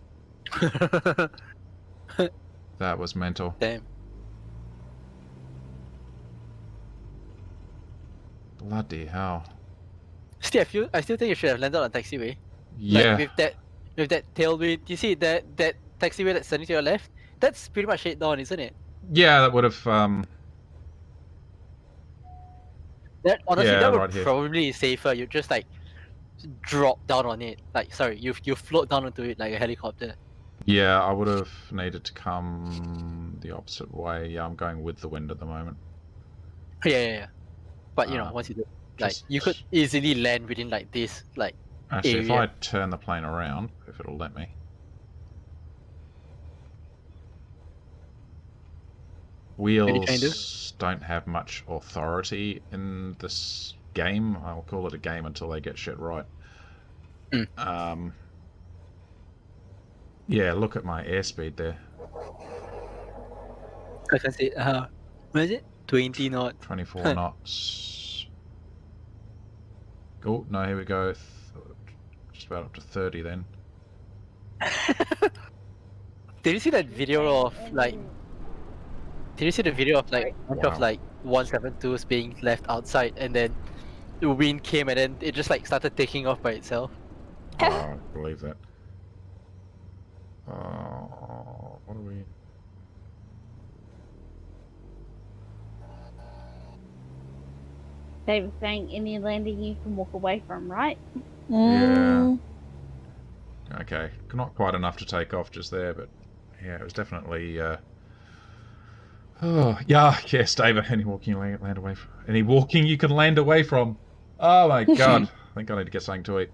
That was mental. Damn. Bloody hell. Still, I still think you should have landed on taxiway. Yeah. Like, with that tailwind, you see that taxiway that's turning to your left? That's pretty much head down, isn't it? Yeah, that would have. That honestly, Yeah, that would right here. probably be safer. You just like drop down on it. Like, sorry, you float down onto it like a helicopter. Yeah, I would have needed to come the opposite way. Yeah, I'm going with the wind at the moment. Yeah. But you know, once you do, like, you could easily land within like this, like. Actually, if area. I turn the plane around, if it'll let me. Wheels don't have much authority in this game. I'll call it a game until they get shit right. Yeah, look at my airspeed there. I can see. What is it? 20 knots. 24 knots. Oh, no, here we go. Just about up to 30 then. Did you see that video of like? Did you see the video of like a bunch of like 172s being left outside, and then the wind came and then it just like started taking off by itself? Oh, I believe that. What are we? they were saying any landing you can walk away from, right? Yeah. Okay, not quite enough to take off just there, but yeah, it was definitely. Oh yeah, yes, David. Any walking you land away from? Any walking you can land away from? Oh my god! I think I need to get something to eat.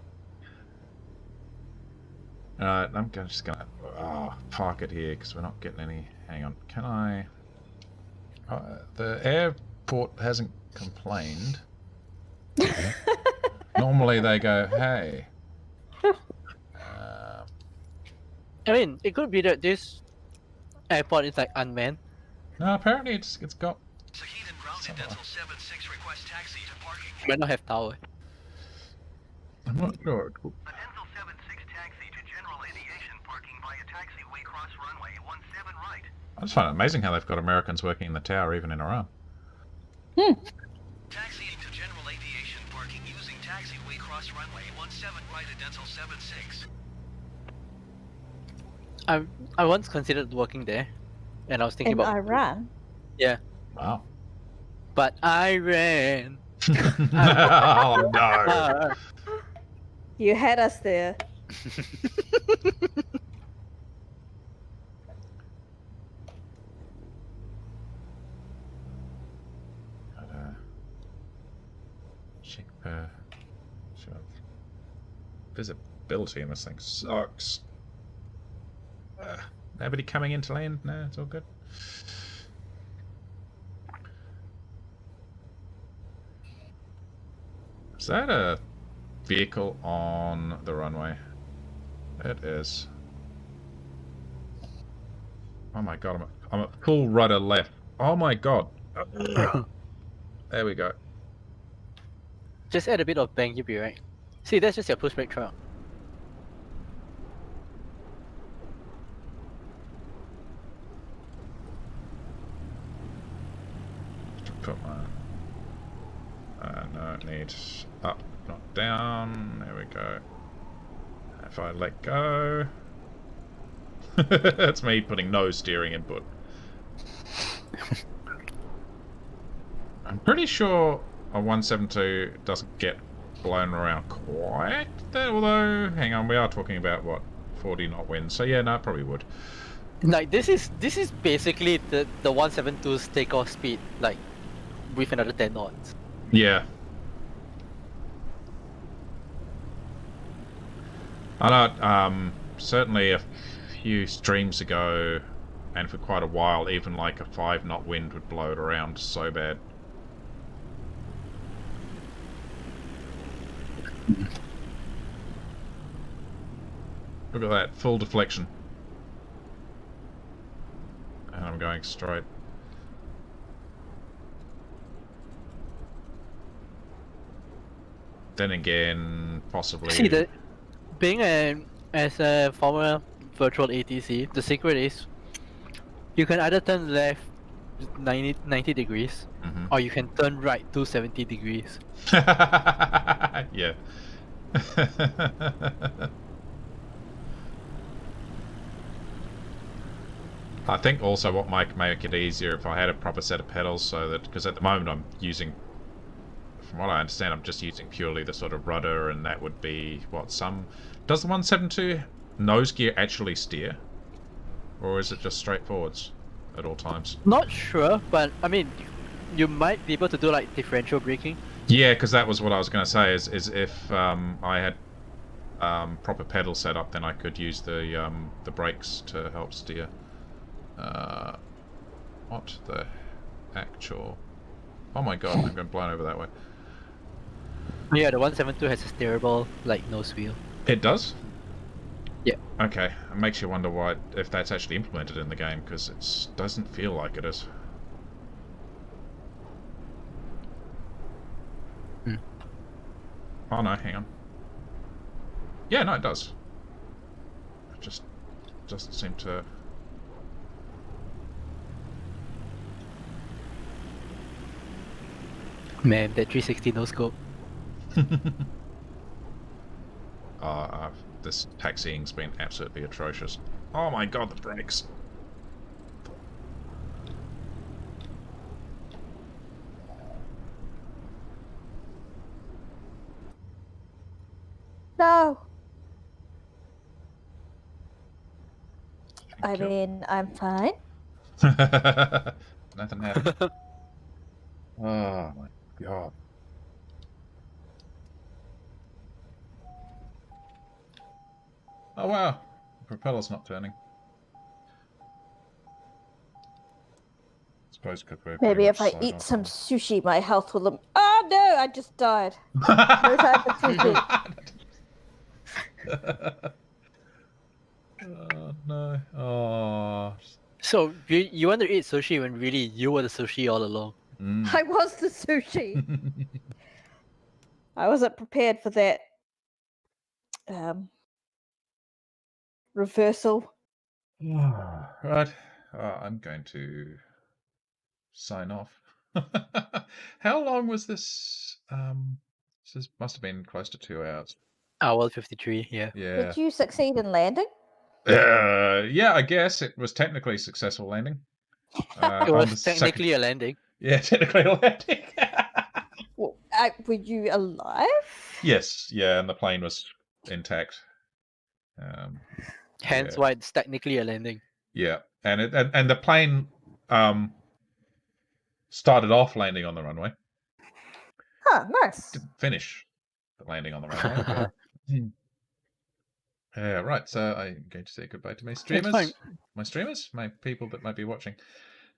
I'm just gonna park it here because we're not getting any. Hang on, can I? The airport hasn't complained. Normally they go, hey. I mean, it could be that this airport is like unmanned. No, apparently it's got. Zahedan ground Dental 76 request taxi to parking. Might not have tower. I'm not sure. A Dental 76 taxi to general aviation parking via taxiway cross runway 17 right. I just find it amazing how they've got Americans working in the tower even in Iran. Taxiing to general aviation parking using taxiway cross runway 17 right at Dental 76. I once considered working there, and I was thinking In about Iran? yeah, Wow. but I ran. Oh no. You had us there. Check visibility in this thing sucks. Nobody coming into land? No, it's all good. Is that a vehicle on the runway? It is. Oh my god, I'm at full rudder left. Oh my god. There we go. Just add a bit of bang, you'll be right. See, that's just your push brake trial. put my... no, it needs up, not down. There we go. If I let go... That's me putting no steering input. I'm pretty sure a 172 doesn't get blown around quite that, although, hang on, we are talking about, what, 40 knot winds, so yeah, no, it probably would. Like, this is basically the 172's takeoff speed, like, with another 10 knots. Yeah. I know, certainly a few streams ago, and for quite a while, even like a 5 knot wind would blow it around so bad. Look at that, full deflection. And I'm going straight. Then again, possibly... See, being as a former virtual ATC, the secret is you can either turn left 90 degrees, or you can turn right 270 degrees. Yeah. I think also what might make it easier if I had a proper set of pedals, so that, because at the moment I'm using, from what I understand, I'm just using purely the sort of rudder, and that would be what does the 172 nose gear actually steer, or is it just straight forwards at all times? Not sure, but I mean, you might be able to do like differential braking. Yeah, because that was what I was going to say. Is if I had proper pedal set up, then I could use the brakes to help steer. What the actual... Oh my god, I'm going blown over that way. Yeah, the 172 has a steerable, like, nose wheel. It does? Yeah. Okay, it makes you wonder why, if that's actually implemented in the game, because it doesn't feel like it is. Oh no, hang on. Yeah, no, it does. It just doesn't seem to... Man, that 360 no scope. This taxiing's been absolutely atrocious. Oh my god, the brakes. No. I mean, I'm fine. Nothing happened. Oh my god. Oh wow, the propeller's not turning. Suppose because we're Maybe if I slowed eat off some now. sushi, my health will... Oh no, I just died. No time for sushi. Oh no. Oh. So, you want to eat sushi when really you were the sushi all along? I was the sushi. I wasn't prepared for that reversal. Right. I'm going to sign off. How long was this? This must have been close to 2 hours. Hour 53, yeah. Yeah. Did you succeed in landing? Yeah, I guess it was technically a successful landing. It was technically a landing. Yeah, technically a landing. Well, were you alive? Yes, yeah, and the plane was intact. Hence why it's technically a landing. Yeah, and the plane started off landing on the runway. Huh, nice. Didn't finish the landing on the runway. Right, so I'm going to say goodbye to my streamers. My people that might be watching.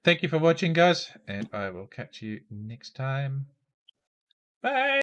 Thank you for watching, guys, and I will catch you next time. Bye!